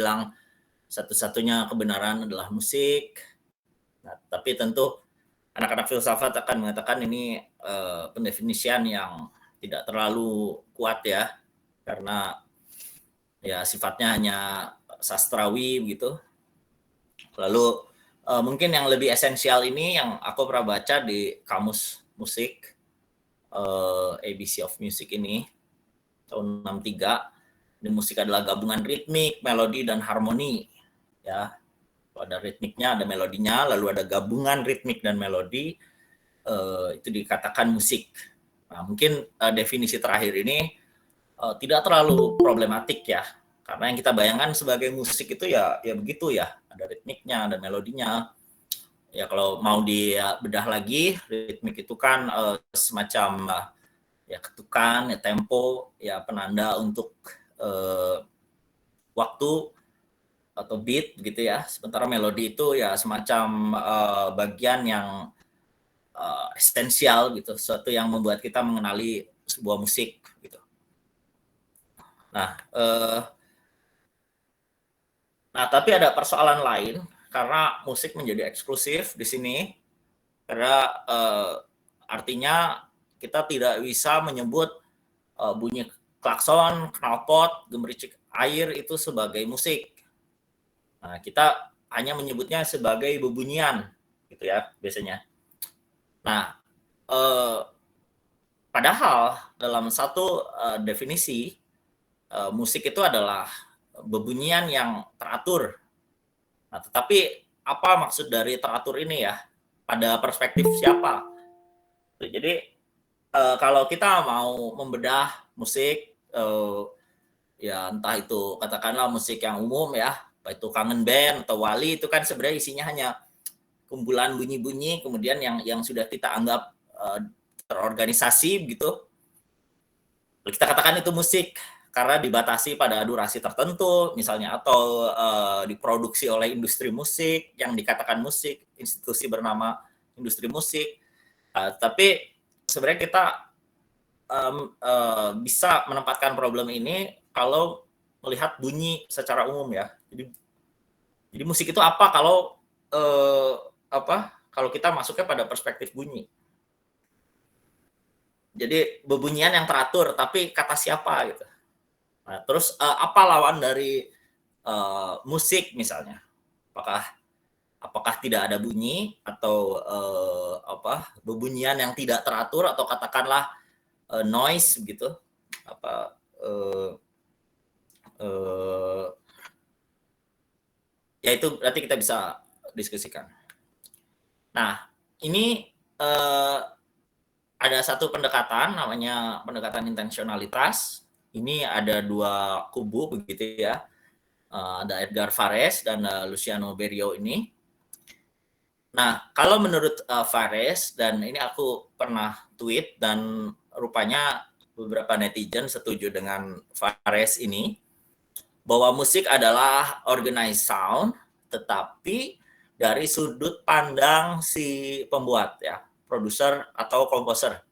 bilang satu-satunya kebenaran adalah musik. Nah, tapi tentu anak-anak filsafat akan mengatakan ini pendefinisian yang tidak terlalu kuat ya, karena ya sifatnya hanya sastrawi begitu. Lalu mungkin yang lebih esensial ini yang aku pernah baca di kamus musik, ABC of Music ini tahun 63. Di musik adalah gabungan ritmik, melodi dan harmoni. Ya, ada ritmiknya, ada melodinya, lalu ada gabungan ritmik dan melodi, itu dikatakan musik. Nah, mungkin definisi terakhir ini tidak terlalu problematik ya, karena yang kita bayangkan sebagai musik itu ya begitu ya, ada ritmiknya, ada melodinya. Ya kalau mau dibedah lagi, ritmik itu kan semacam ya ketukan, ya tempo, ya penanda untuk waktu atau beat gitu ya. Sementara melodi itu ya semacam bagian yang esensial gitu, sesuatu yang membuat kita mengenali sebuah musik gitu. Nah, tapi ada persoalan lain karena musik menjadi eksklusif di sini, karena artinya kita tidak bisa menyebut bunyi klakson, knalpot, gemericik air itu sebagai musik. Nah, kita hanya menyebutnya sebagai bebunyian, gitu ya biasanya. Nah, padahal dalam satu definisi musik itu adalah bebunyian yang teratur. Nah, tetapi apa maksud dari teratur ini ya? Pada perspektif siapa? Jadi kalau kita mau membedah musik, ya entah itu katakanlah musik yang umum ya, apa itu kangen band atau wali, itu kan sebenarnya isinya hanya kumpulan bunyi-bunyi, kemudian yang sudah kita anggap terorganisasi begitu. Kita katakan itu musik karena dibatasi pada durasi tertentu misalnya, atau diproduksi oleh industri musik yang dikatakan musik, institusi bernama industri musik. Tapi sebenarnya kita bisa menempatkan problem ini kalau melihat bunyi secara umum ya. Jadi musik itu apa kalau kalau kita masuknya pada perspektif bunyi. Jadi bebunyian yang teratur, tapi kata siapa gitu. Nah, terus apa lawan dari musik misalnya? Apakah tidak ada bunyi, atau bebunyian yang tidak teratur, atau katakanlah noise gitu? Ya itu nanti kita bisa diskusikan. Nah, ini ada satu pendekatan namanya pendekatan intensionalitas. Ini ada dua kubu begitu ya. Ada Edgar Varese dan Luciano Berio ini. Nah, kalau menurut Varese, dan ini aku pernah tweet dan rupanya beberapa netizen setuju dengan Varese ini, bahwa musik adalah organized sound, tetapi dari sudut pandang si pembuat ya, produser atau komposer.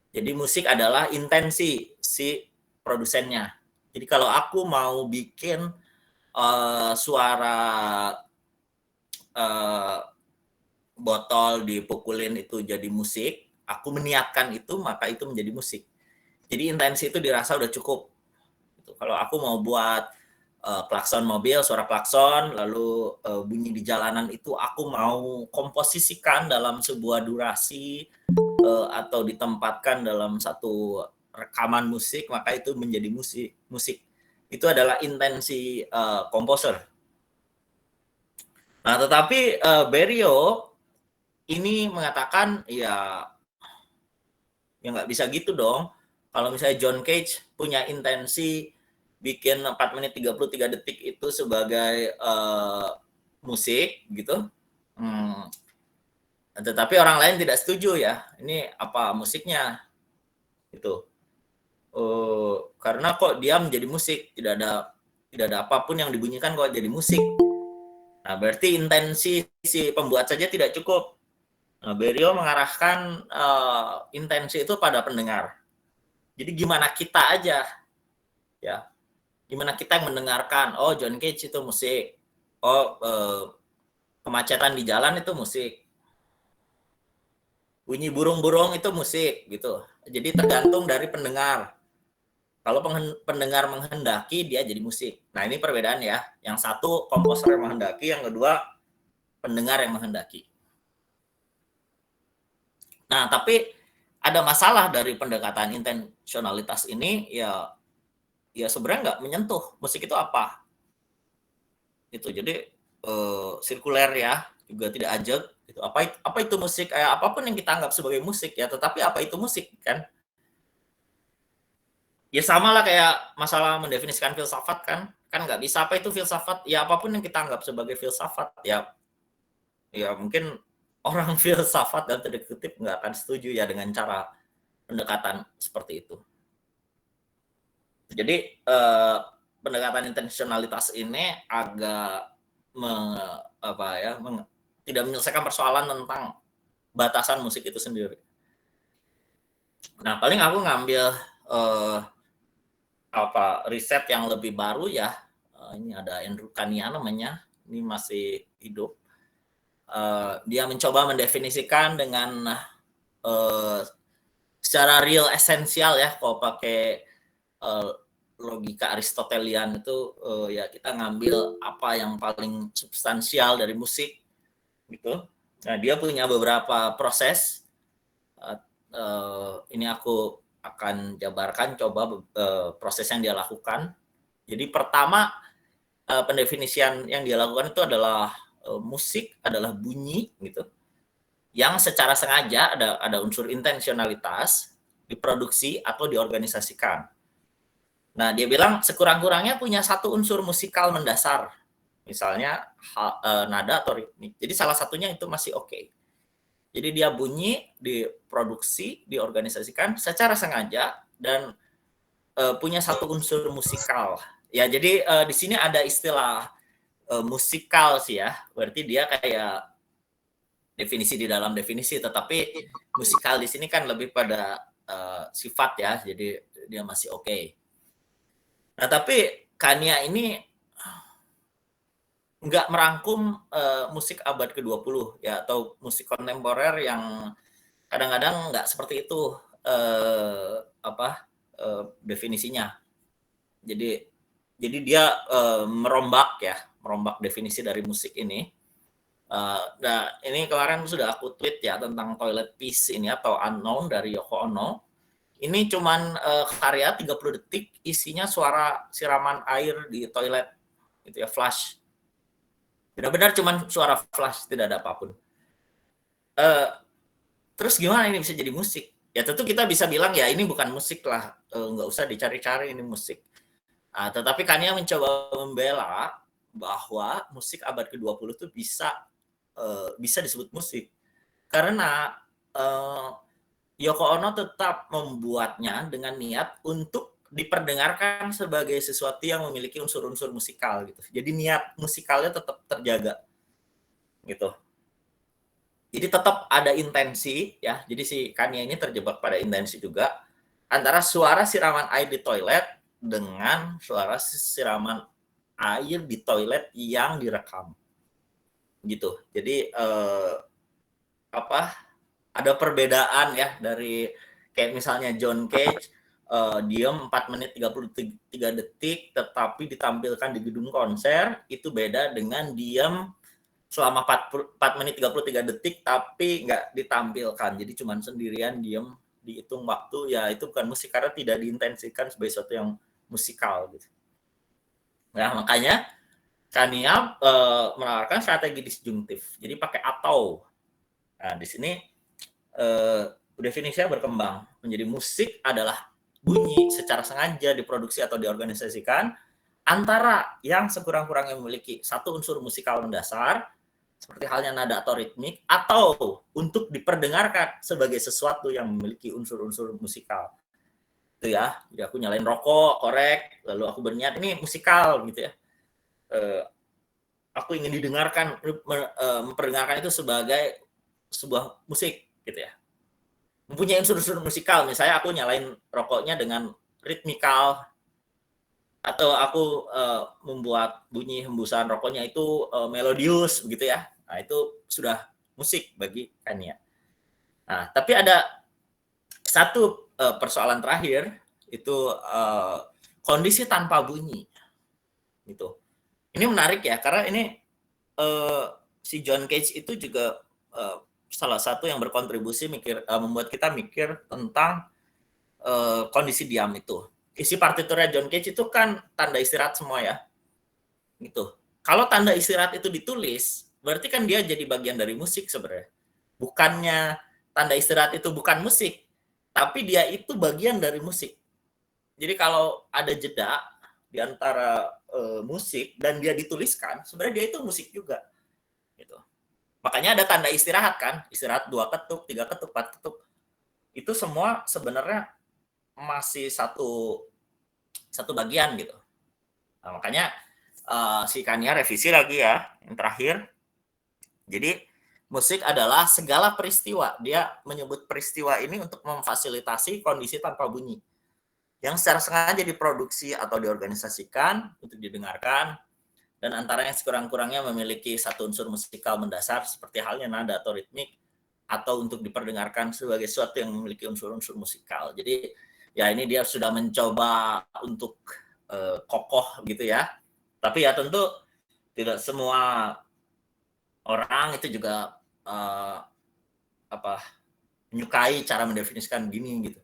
Jadi musik adalah intensi si produsennya. Jadi kalau aku mau bikin suara botol dipukulin itu jadi musik, aku meniatkan itu, maka itu menjadi musik. Jadi intensi itu dirasa udah cukup. Kalau aku mau buat klakson mobil, suara klakson, lalu bunyi di jalanan, itu aku mau komposisikan dalam sebuah durasi atau ditempatkan dalam satu rekaman musik, maka itu menjadi musik. Itu adalah intensi komposer. Nah, tetapi Berio ini mengatakan ya nggak bisa gitu dong. Kalau misalnya John Cage punya intensi bikin 4 menit 33 detik itu sebagai musik gitu. Tetapi orang lain tidak setuju ya. Ini apa musiknya? Gitu. Karena kok dia menjadi musik, tidak ada apapun yang dibunyikan kok jadi musik. Nah, berarti intensi si pembuat saja tidak cukup. Nah, Berio mengarahkan intensi itu pada pendengar. Jadi gimana kita aja ya Gimana kita yang mendengarkan, oh John Cage itu musik, oh kemacetan di jalan itu musik, bunyi burung-burung itu musik gitu. Jadi tergantung dari pendengar. Kalau pendengar menghendaki dia jadi musik. Nah ini perbedaan ya. Yang satu komposer yang menghendaki, yang kedua pendengar yang menghendaki. Nah tapi ada masalah dari pendekatan intensionalitas ini ya sebenarnya nggak menyentuh musik itu apa gitu. Jadi sirkuler ya, juga tidak ajak gitu. Apa itu musik, apapun yang kita anggap sebagai musik ya, tetapi apa itu musik kan? Ya sama lah kayak masalah mendefinisikan filsafat kan nggak bisa, apa itu filsafat? Ya apapun yang kita anggap sebagai filsafat ya mungkin orang filsafat dalam tanda kutip nggak akan setuju ya dengan cara pendekatan seperti itu. Jadi pendekatan intensionalitas ini agak tidak menyelesaikan persoalan tentang batasan musik itu sendiri. Nah, paling aku ngambil riset yang lebih baru ya. Ini ada Andrew Kania namanya, ini masih hidup. Dia mencoba mendefinisikan dengan secara real esensial ya, kalau pakai logika Aristotelian itu ya kita ngambil apa yang paling substansial dari musik gitu. Nah, dia punya beberapa proses. Ini aku akan jabarkan coba proses yang dia lakukan. Jadi pertama pendefinisian yang dia lakukan itu adalah musik adalah bunyi gitu, yang secara sengaja ada unsur intensionalitas diproduksi atau diorganisasikan. Nah, dia bilang sekurang-kurangnya punya satu unsur musikal mendasar, misalnya nada atau ritmik. Jadi salah satunya itu masih oke. Jadi dia bunyi, diproduksi, diorganisasikan secara sengaja dan punya satu unsur musikal. Ya, jadi di sini ada istilah musikal sih ya. Berarti dia kayak definisi di dalam definisi, tetapi musikal di sini kan lebih pada sifat ya. Jadi dia masih oke. Nah, tapi Kania ini nggak merangkum musik abad ke-20 ya, atau musik kontemporer yang kadang-kadang nggak seperti itu definisinya. Jadi dia merombak definisi dari musik ini. Nah, ini kemarin sudah aku tweet ya tentang Toilet Piece ini atau Unknown dari Yoko Ono. Ini cuman karya 30 detik isinya suara siraman air di toilet gitu ya, flush. Benar-benar cuman suara flush, tidak ada apapun. Terus gimana ini bisa jadi musik? Ya tentu kita bisa bilang ya ini bukan musik lah, nggak usah dicari-cari ini musik. Nah, tetapi Kanye mencoba membela bahwa musik abad ke-20 itu bisa disebut musik. Karena Yoko Ono tetap membuatnya dengan niat untuk diperdengarkan sebagai sesuatu yang memiliki unsur-unsur musikal gitu. Jadi niat musikalnya tetap terjaga gitu. Jadi tetap ada intensi ya. Jadi si Kanye ini terjebak pada intensi juga antara suara siraman air di toilet dengan suara siraman air di toilet yang direkam. Gitu. Jadi ada perbedaan ya dari kayak misalnya John Cage diem 4 menit 33 detik tetapi ditampilkan di gedung konser, itu beda dengan diem selama 4 menit 33 detik tapi nggak ditampilkan, jadi cuma sendirian diem dihitung waktu, ya itu bukan musik karena tidak diintensikan sebagai sesuatu yang musikal gitu. Nah makanya Kania menawarkan strategi disjungtif, jadi pakai atau. Nah di sini definisinya berkembang menjadi musik adalah bunyi secara sengaja diproduksi atau diorganisasikan antara yang sekurang-kurangnya memiliki satu unsur musikal mendasar seperti halnya nada atau ritmik, atau untuk diperdengarkan sebagai sesuatu yang memiliki unsur-unsur musikal. Itu ya. Jadi aku nyalain rokok, korek, lalu aku berniat ini musikal gitu ya. Aku ingin didengarkan, memperdengarkan itu sebagai sebuah musik gitu ya. Mempunyai unsur-unsur musikal, misalnya aku nyalain rokoknya dengan ritmikal, atau aku membuat bunyi hembusan rokoknya itu melodius begitu ya. Nah, itu sudah musik bagi Kania. Nah, tapi ada satu persoalan terakhir itu kondisi tanpa bunyi gitu. Ini menarik ya karena ini si John Cage itu juga salah satu yang berkontribusi membuat kita mikir tentang kondisi diam itu. Isi partiturnya John Cage itu kan tanda istirahat semua ya. Gitu. Kalau tanda istirahat itu ditulis, berarti kan dia jadi bagian dari musik sebenarnya. Bukannya tanda istirahat itu bukan musik, tapi dia itu bagian dari musik. Jadi kalau ada jeda di antara musik dan dia dituliskan, sebenarnya dia itu musik juga. Gitu. Makanya ada tanda istirahat kan, istirahat 2 ketuk, 3 ketuk, 4 ketuk. Itu semua sebenarnya masih satu bagian gitu. Nah, makanya si Kania revisi lagi ya, yang terakhir. Jadi musik adalah segala peristiwa. Dia menyebut peristiwa ini untuk memfasilitasi kondisi tanpa bunyi yang secara sengaja diproduksi atau diorganisasikan untuk didengarkan, dan antaranya sekurang-kurangnya memiliki satu unsur musikal mendasar seperti halnya nada atau ritmik, atau untuk diperdengarkan sebagai sesuatu yang memiliki unsur-unsur musikal. Jadi ya ini dia sudah mencoba untuk kokoh gitu ya. Tapi ya tentu tidak semua orang itu juga menyukai cara mendefinisikan gini gitu.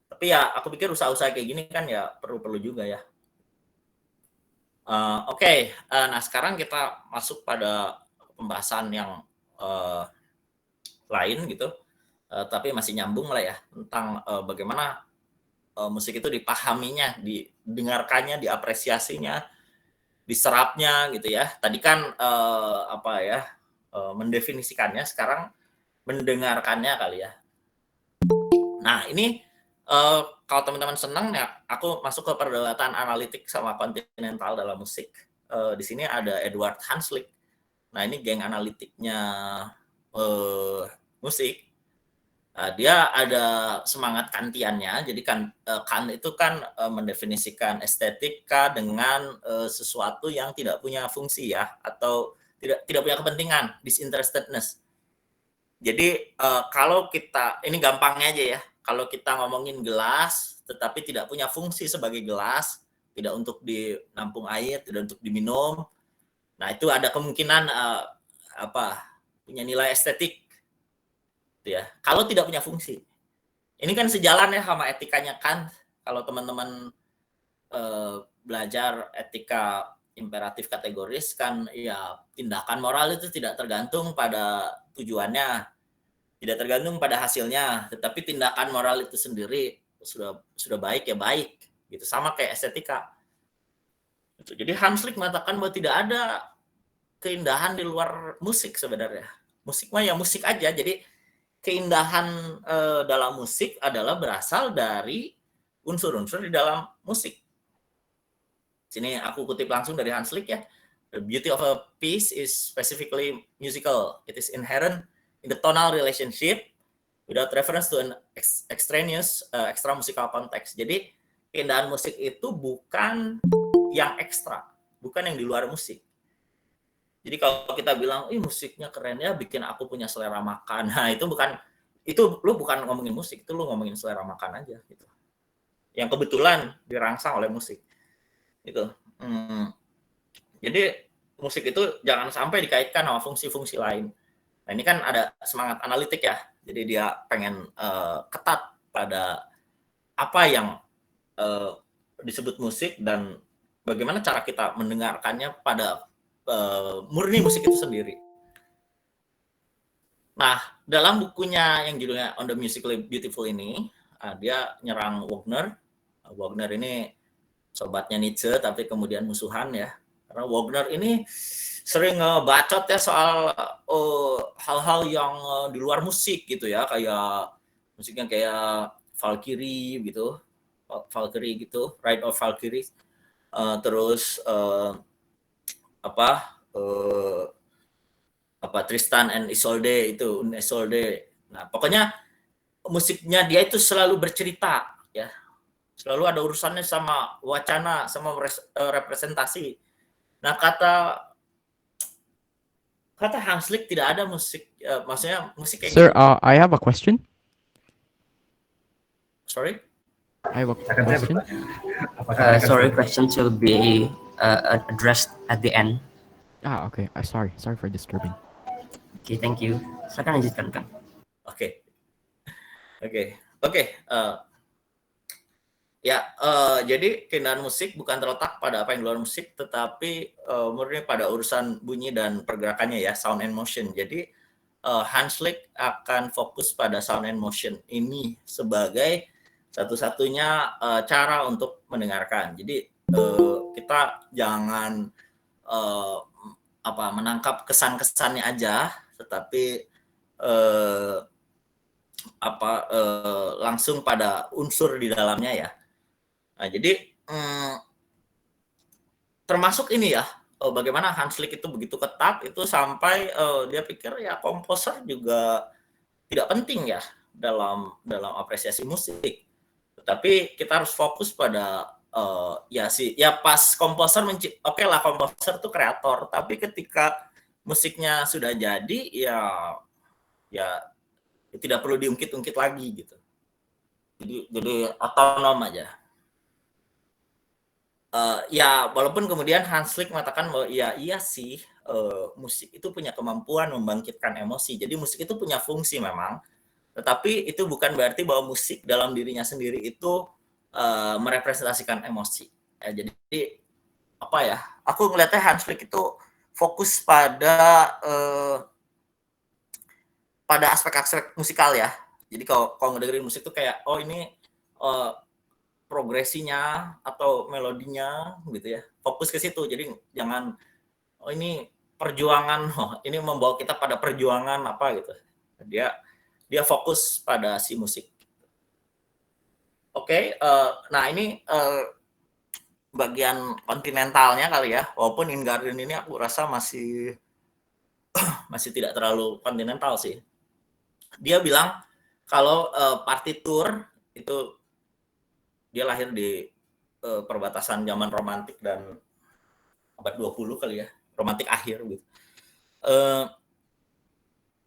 Tapi ya aku pikir usaha-usaha kayak gini kan ya perlu juga ya. Oke. Nah sekarang kita masuk pada pembahasan yang lain gitu, tapi masih nyambung lah ya tentang bagaimana musik itu dipahaminya, didengarkannya, diapresiasinya, diserapnya gitu ya. Tadi kan mendefinisikannya, sekarang mendengarkannya kali ya. Nah ini kalau teman-teman senang ya, aku masuk ke perdebatan analitik sama kontinental dalam musik. Di sini ada Edward Hanslick. Nah ini geng analitiknya musik. Dia ada semangat kantiannya. Jadi Kant itu kan mendefinisikan estetika dengan sesuatu yang tidak punya fungsi ya, atau tidak punya kepentingan, disinterestedness. Jadi kalau kita, ini gampangnya aja ya, kalau kita ngomongin gelas tetapi tidak punya fungsi sebagai gelas, tidak untuk dinampung air, tidak untuk diminum, nah itu ada kemungkinan punya nilai estetik gitu ya. Kalau tidak punya fungsi, ini kan sejalan ya sama etikanya Kant. Kalau teman-teman belajar etika imperatif kategoris kan ya, tindakan moral itu tidak tergantung pada tujuannya, tidak tergantung pada hasilnya, tetapi tindakan moral itu sendiri sudah baik ya baik gitu, sama kayak estetika. Jadi Hanslick mengatakan bahwa tidak ada keindahan di luar musik sebenarnya. Musik mah ya musik aja. Jadi keindahan dalam musik adalah berasal dari unsur-unsur di dalam musik. Sini aku kutip langsung dari Hanslick ya. The beauty of a piece is specifically musical. It is inherent in the tonal relationship without reference to an extraneous extra musical context. Jadi keindahan musik itu bukan yang ekstra, bukan yang di luar musik. Jadi kalau kita bilang, musiknya keren ya, bikin aku punya selera makan. Nah itu lu bukan ngomongin musik, itu lu ngomongin selera makan aja gitu. Yang kebetulan dirangsang oleh musik. Gitu. Jadi musik itu jangan sampai dikaitkan sama fungsi-fungsi lain. Nah ini kan ada semangat analitik ya, jadi dia pengen ketat pada apa yang disebut musik dan bagaimana cara kita mendengarkannya pada murni musik itu sendiri. Nah dalam bukunya yang judulnya On the Musically Beautiful ini, dia nyerang Wagner. Wagner ini sobatnya Nietzsche tapi kemudian musuhan ya, karena Wagner ini sering bacot ya soal hal-hal yang di luar musik gitu ya, kayak musiknya kayak Valkyrie gitu, Ride of Valkyrie, terus Tristan and Isolde itu, Isolde. Nah pokoknya musiknya dia itu selalu bercerita ya, Selalu ada urusannya sama wacana, sama representasi. Nah, kata Hanslick tidak ada musik, maksudnya musik kayak Sir, gitu. I have a question. Sorry? I have a Akan saya question. bertanya, apakah akan Sorry, seperti- questions will be addressed at the end. Okay. Sorry for disturbing. Okay, thank you. Silakan lanjutkan, Kang. Oke. Jadi keindahan musik bukan terletak pada apa yang di luar musik, tetapi murni pada urusan bunyi dan pergerakannya ya, sound and motion. Jadi Hanslick akan fokus pada sound and motion ini sebagai satu-satunya cara untuk mendengarkan. Jadi kita jangan menangkap kesan-kesannya aja, tetapi langsung pada unsur di dalamnya ya. Nah, jadi termasuk ini ya, bagaimana Hanslick itu begitu ketat itu sampai dia pikir ya komposer juga tidak penting ya dalam apresiasi musik. Tetapi kita harus fokus pada pas komposer oke lah, komposer itu kreator, tapi ketika musiknya sudah jadi ya tidak perlu diungkit-ungkit lagi gitu. Jadi otonom aja. Walaupun kemudian Hanslick mengatakan bahwa iya sih, musik itu punya kemampuan membangkitkan emosi. Jadi musik itu punya fungsi memang, tetapi itu bukan berarti bahwa musik dalam dirinya sendiri itu merepresentasikan emosi. Jadi aku ngelihatnya Hanslick itu fokus pada aspek-aspek musikal ya. Jadi kalau ngedengerin musik tuh kayak ini progresinya atau melodinya gitu ya, fokus ke situ. Jadi jangan ini perjuangan, ini membawa kita pada perjuangan apa gitu. Dia fokus pada si musik. Oke, nah ini bagian kontinentalnya kali ya, walaupun In Garden ini aku rasa masih tidak terlalu kontinental sih. Dia bilang kalau partitur itu dia lahir di perbatasan zaman romantik dan abad 20 kali ya, romantik akhir gitu.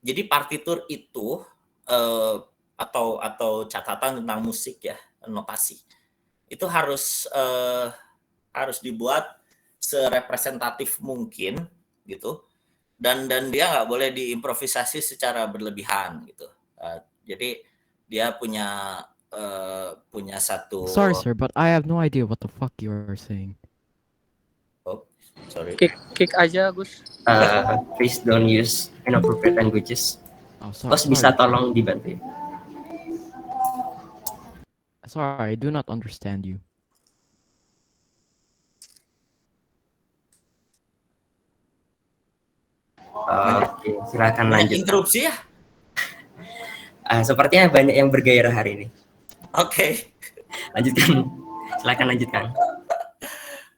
Jadi partitur itu atau catatan tentang musik ya, notasi. Itu harus dibuat serepresentatif mungkin gitu. Dan dia nggak boleh diimprovisasi secara berlebihan gitu. Jadi dia punya satu. Sorry, sir, but I have no idea what the fuck you are saying. Oh, sorry. Kick aja, Gus. Please don't use inappropriate languages. Bos bisa tolong dibantu. Sorry, I do not understand you. Oke, silakan lanjut. Interupsi ya? Sepertinya banyak yang bergairah hari ini. Oke. Lanjutkan. Silakan lanjutkan.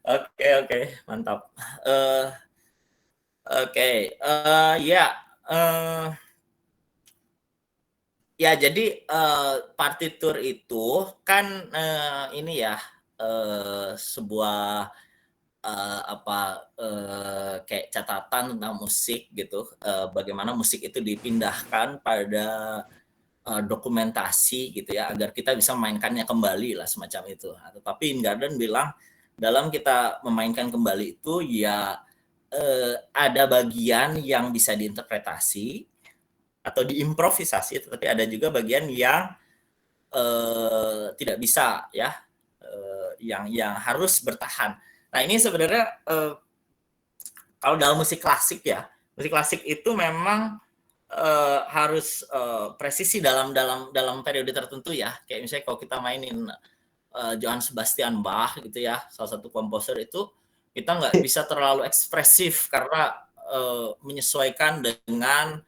Oke, mantap. Jadi partitur itu kan ini ya sebuah kayak catatan tentang musik gitu, bagaimana musik itu dipindahkan pada dokumentasi gitu ya, agar kita bisa memainkannya kembali lah semacam itu. Tetapi In Garden bilang dalam kita memainkan kembali itu ya ada bagian yang bisa diinterpretasi atau diimprovisasi, tetapi ada juga bagian yang tidak bisa ya, yang harus bertahan. Nah ini sebenarnya kalau dalam musik klasik ya, musik klasik itu memang harus presisi dalam periode tertentu ya. Kayak misalnya kalau kita mainin Johann Sebastian Bach gitu ya, salah satu komposer itu, kita nggak bisa terlalu ekspresif karena menyesuaikan dengan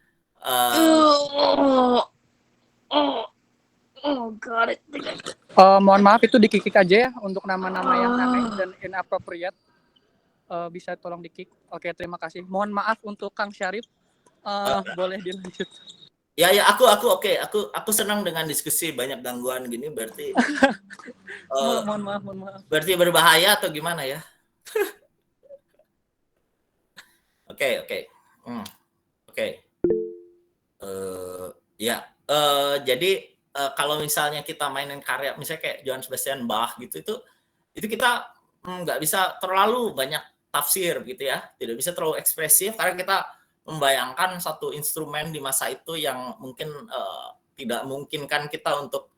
Mohon maaf, itu di-kick aja ya untuk nama-nama yang aneh dan inappropriate. Bisa tolong di-kick. Oke, terima kasih. Mohon maaf untuk Kang Syarif. Boleh dilanjut. Ya aku oke, aku senang dengan diskusi banyak gangguan gini berarti Mohon maaf. berarti berbahaya atau gimana ya? Oke. Oke. Ya, jadi kalau misalnya kita mainin karya misalnya kayak Johann Sebastian Bach gitu itu kita nggak bisa terlalu banyak tafsir gitu ya, tidak bisa terlalu ekspresif karena kita membayangkan satu instrumen di masa itu yang mungkin tidak memungkinkan kita untuk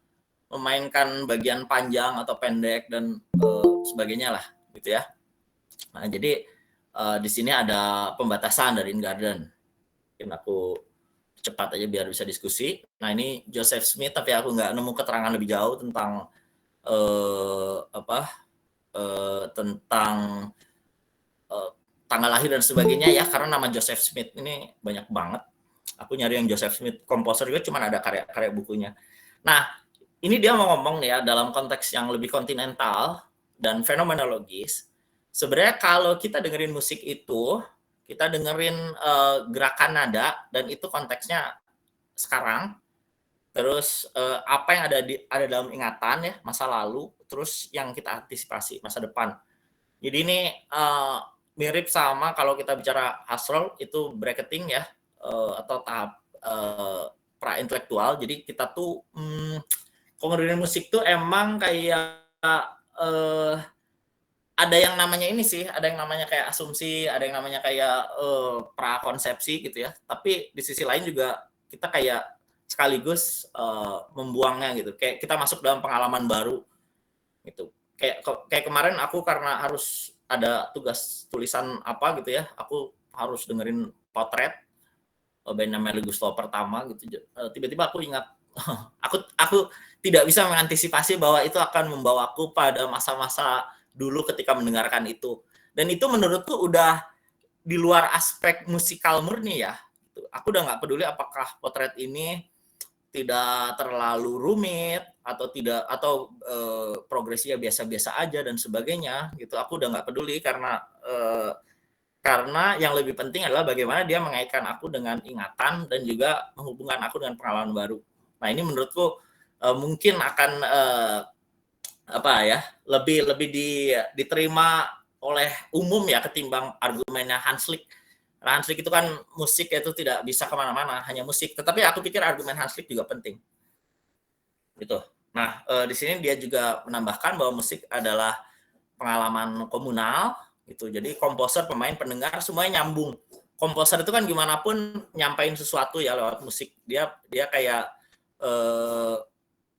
memainkan bagian panjang atau pendek dan sebagainya lah gitu ya. Nah jadi di sini ada pembatasan dari Ingarden. Mungkin aku cepat aja biar bisa diskusi. Nah ini Joseph Smith tapi aku nggak nemu keterangan lebih jauh tentang tentang tanggal lahir dan sebagainya ya karena nama Joseph Smith ini banyak banget. Aku nyari yang Joseph Smith komposer juga cuma ada karya-karya bukunya. Nah ini dia mau ngomong ya dalam konteks yang lebih kontinental dan fenomenologis. Sebenarnya kalau kita dengerin musik itu, kita dengerin gerakan nada dan itu konteksnya sekarang. Terus apa yang ada dalam ingatan ya masa lalu, terus yang kita antisipasi masa depan. Jadi ini mirip sama kalau kita bicara Husserl itu bracketing ya atau tahap pra intelektual. Jadi kita tuh kalau dengerin musik tuh emang kayak ada yang namanya ini sih, ada yang namanya kayak asumsi, ada yang namanya kayak prakonsepsi gitu ya. Tapi di sisi lain juga kita kayak sekaligus membuangnya gitu. Kayak kita masuk dalam pengalaman baru gitu. Kayak kemarin aku karena harus ada tugas tulisan apa gitu ya, aku harus dengerin potret band namanya Gustav pertama gitu. Tiba-tiba aku ingat aku tidak bisa mengantisipasi bahwa itu akan membawaku pada masa-masa dulu ketika mendengarkan itu. Dan itu menurutku udah di luar aspek musikal murni ya. Aku udah nggak peduli apakah potret ini tidak terlalu rumit atau tidak atau progresinya biasa-biasa aja dan sebagainya gitu. Aku udah nggak peduli karena yang lebih penting adalah bagaimana dia mengaitkan aku dengan ingatan dan juga menghubungkan aku dengan pengalaman baru. Nah ini menurutku mungkin akan apa ya lebih diterima oleh umum ya ketimbang argumennya Hanslick. Hanslick itu kan musik itu tidak bisa kemana-mana, hanya musik. Tetapi aku pikir argumen Hanslick juga penting. Gitu. Nah, di sini dia juga menambahkan bahwa musik adalah pengalaman komunal, gitu. Jadi komposer, pemain, pendengar semuanya nyambung. Komposer itu kan gimana pun nyampain sesuatu ya lewat musik. Dia kayak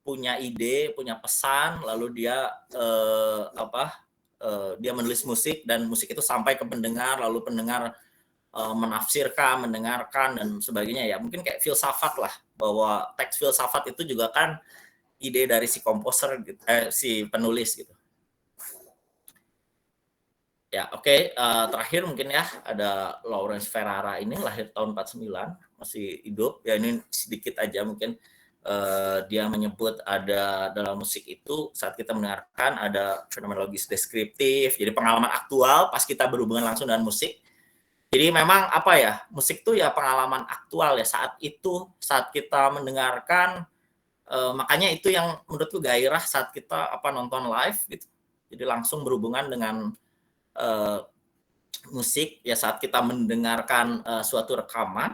punya ide, punya pesan, lalu dia dia menulis musik dan musik itu sampai ke pendengar, lalu pendengar menafsirkan, mendengarkan dan sebagainya ya. Mungkin kayak filsafat lah, bahwa teks filsafat itu juga kan ide dari si komposer gitu, si penulis gitu. Ya, oke. Terakhir mungkin ya ada Lawrence Ferrara ini lahir tahun 49, masih hidup. Ya ini sedikit aja mungkin dia menyebut ada dalam musik itu saat kita mendengarkan ada fenomenologis deskriptif, jadi pengalaman aktual pas kita berhubungan langsung dengan musik. Jadi memang apa ya, musik tuh ya pengalaman aktual ya saat itu, saat kita mendengarkan, makanya itu yang menurutku gairah saat kita nonton live gitu. Jadi langsung berhubungan dengan musik ya saat kita mendengarkan suatu rekaman,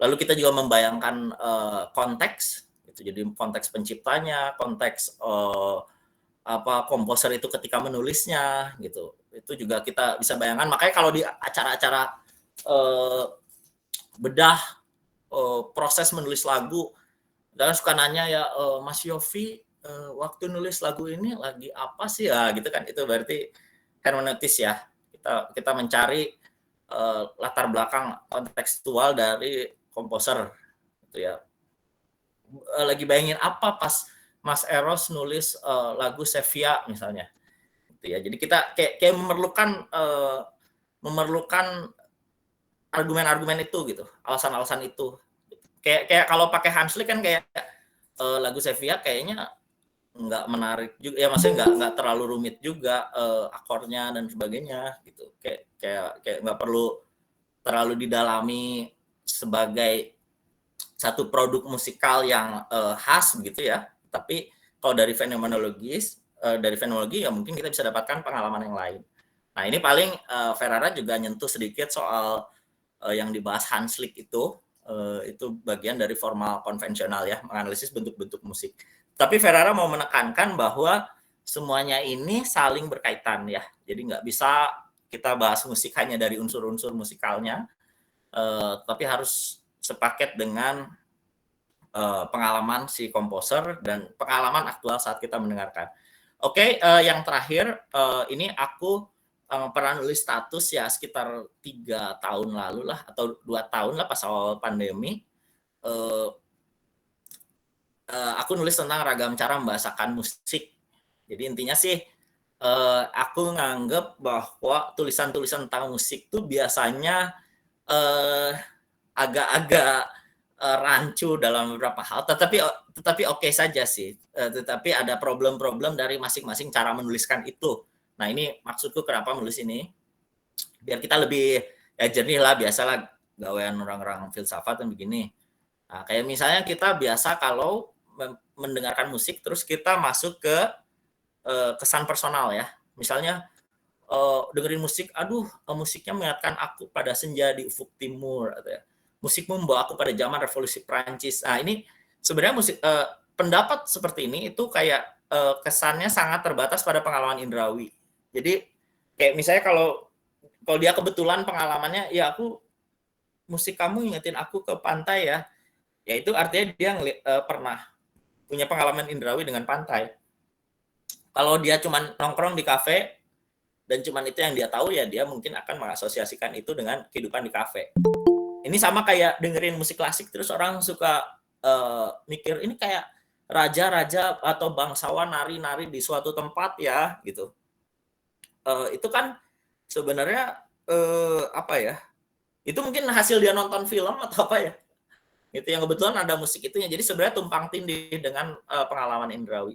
lalu kita juga membayangkan konteks, gitu. Jadi konteks penciptanya, konteks komposer itu ketika menulisnya gitu. Itu juga kita bisa bayangkan. Makanya kalau di acara-acara bedah proses menulis lagu, dan suka nanya ya Mas Yofi waktu nulis lagu ini lagi apa sih ya gitu kan. Itu berarti hermeneutis ya. Kita mencari latar belakang kontekstual dari komposer gitu ya. Lagi bayangin apa pas Mas Eros nulis lagu Sevilla misalnya, gitu ya. Jadi kita kayak memerlukan argumen-argumen itu gitu, alasan-alasan itu. Kayak kalau pakai Hanslick kan kayak lagu Sevilla kayaknya nggak menarik juga, ya maksudnya nggak terlalu rumit juga akornya dan sebagainya gitu. Kayak nggak perlu terlalu didalami sebagai satu produk musikal yang khas begitu ya. Tapi kalau dari fenomenologi ya mungkin kita bisa dapatkan pengalaman yang lain. Nah ini paling Ferrara juga nyentuh sedikit soal yang dibahas Hanslick itu bagian dari formal konvensional ya, menganalisis bentuk-bentuk musik. Tapi Ferrara mau menekankan bahwa semuanya ini saling berkaitan ya. Jadi nggak bisa kita bahas musik hanya dari unsur-unsur musikalnya, tapi harus sepaket dengan pengalaman si komposer dan pengalaman aktual saat kita mendengarkan. Oke, yang terakhir ini aku pernah nulis status ya sekitar 3 tahun lalu lah atau 2 tahun lah pas awal pandemi. Aku nulis tentang ragam cara membahasakan musik. Jadi intinya sih aku nganggep bahwa tulisan-tulisan tentang musik tuh biasanya agak-agak rancu dalam beberapa hal, tetapi oke saja sih. Tetapi ada problem-problem dari masing-masing cara menuliskan itu. Nah ini maksudku kenapa menulis ini, biar kita lebih jernih lah, biasalah gawean orang-orang filsafat kan begini. Nah, kayak misalnya kita biasa kalau mendengarkan musik terus kita masuk ke kesan personal ya. Misalnya dengerin musik, aduh musiknya mengingatkan aku pada senja di ufuk timur, atau ya, musikmu membawa aku pada zaman revolusi Prancis. Nah ini sebenarnya pendapat seperti ini itu kayak kesannya sangat terbatas pada pengalaman indrawi. Jadi kayak misalnya kalau dia kebetulan pengalamannya, ya musik kamu ingetin aku ke pantai ya itu artinya dia pernah punya pengalaman indrawi dengan pantai. Kalau dia cuman nongkrong di kafe dan cuman itu yang dia tahu, ya dia mungkin akan mengasosiasikan itu dengan kehidupan di kafe. Ini sama kayak dengerin musik klasik terus orang suka mikir ini kayak raja-raja atau bangsawan nari-nari di suatu tempat ya gitu. Itu kan sebenarnya apa ya? Itu mungkin hasil dia nonton film atau apa ya? Itu yang kebetulan ada musik itunya. Jadi sebenarnya tumpang tindih dengan pengalaman indrawi.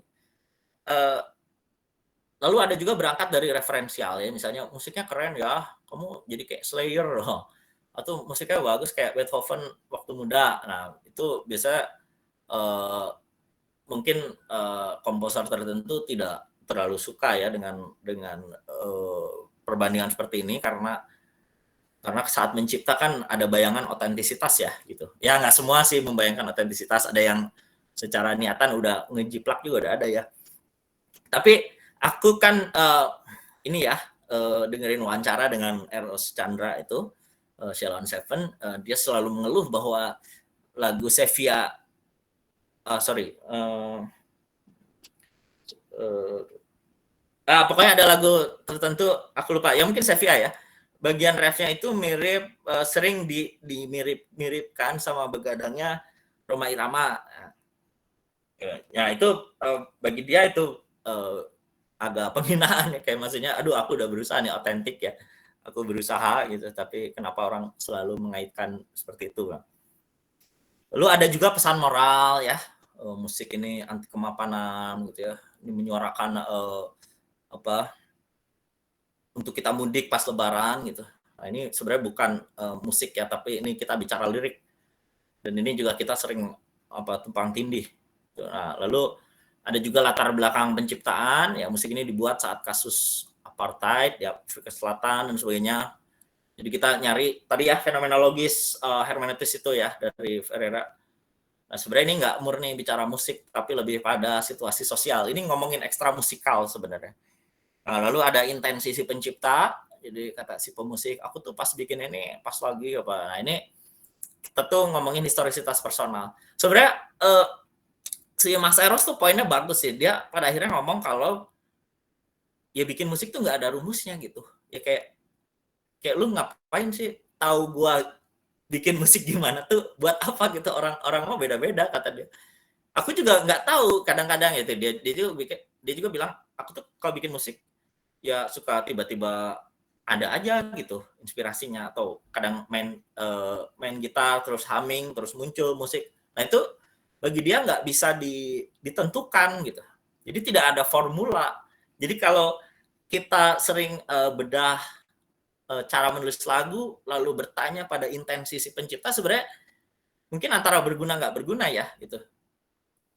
Lalu ada juga berangkat dari referensial ya, misalnya musiknya keren ya, kamu jadi kayak Slayer loh. Atau musiknya bagus kayak Beethoven waktu muda. Nah, itu biasa mungkin komposer tertentu tidak terlalu suka ya dengan perbandingan seperti ini karena saat menciptakan ada bayangan otentisitas ya gitu. Ya nggak semua sih membayangkan otentisitas, ada yang secara niatan udah ngejiplak juga ada ya. Tapi aku kan ini ya dengerin wawancara dengan Eros Chandra itu Sheila on Seven, dia selalu mengeluh bahwa lagu Sevilla pokoknya ada lagu tertentu aku lupa ya, mungkin Sevilla ya, bagian refnya itu mirip sering dimirip-miripkan sama begadangnya Rhoma Irama. Ya itu bagi dia itu agak penghinaan ya, kayak maksudnya aduh aku udah berusaha nih otentik ya, aku berusaha gitu, tapi kenapa orang selalu mengaitkan seperti itu. Lalu ada juga pesan moral ya, musik ini anti kemapanan gitu ya, ini menyuarakan untuk kita mudik pas lebaran gitu. Nah ini sebenarnya bukan musik ya, tapi ini kita bicara lirik, dan ini juga kita sering tumpang tindih. Nah, lalu ada juga latar belakang penciptaan ya, musik ini dibuat saat kasus apartheid ya, Afrika Selatan dan sebagainya. Jadi kita nyari tadi ya fenomenologis hermeneutis itu ya dari Ferrara. Nah sebenarnya ini nggak murni bicara musik, tapi lebih pada situasi sosial. Ini ngomongin ekstra musikal sebenarnya. Nah, lalu ada intensi si pencipta. Jadi kata si pemusik, aku tuh pas bikin ini pas lagi apa. Nah ini kita tuh ngomongin historisitas personal. Sebenarnya si Mas Eros tuh poinnya bagus sih. Dia pada akhirnya ngomong kalau ya bikin musik tuh nggak ada rumusnya gitu. Ya kayak lu ngapain sih tahu gua bikin musik gimana tuh, buat apa gitu, orang mau beda-beda kata dia. Aku juga nggak tahu kadang-kadang gitu. Dia juga bilang aku tuh kalau bikin musik ya suka tiba-tiba ada aja gitu inspirasinya, atau kadang main gitar terus humming terus muncul musik. Nah itu bagi dia nggak bisa ditentukan gitu. Jadi tidak ada formula. Jadi kalau kita sering bedah cara menulis lagu lalu bertanya pada intensi si pencipta, sebenarnya mungkin antara berguna nggak berguna ya gitu.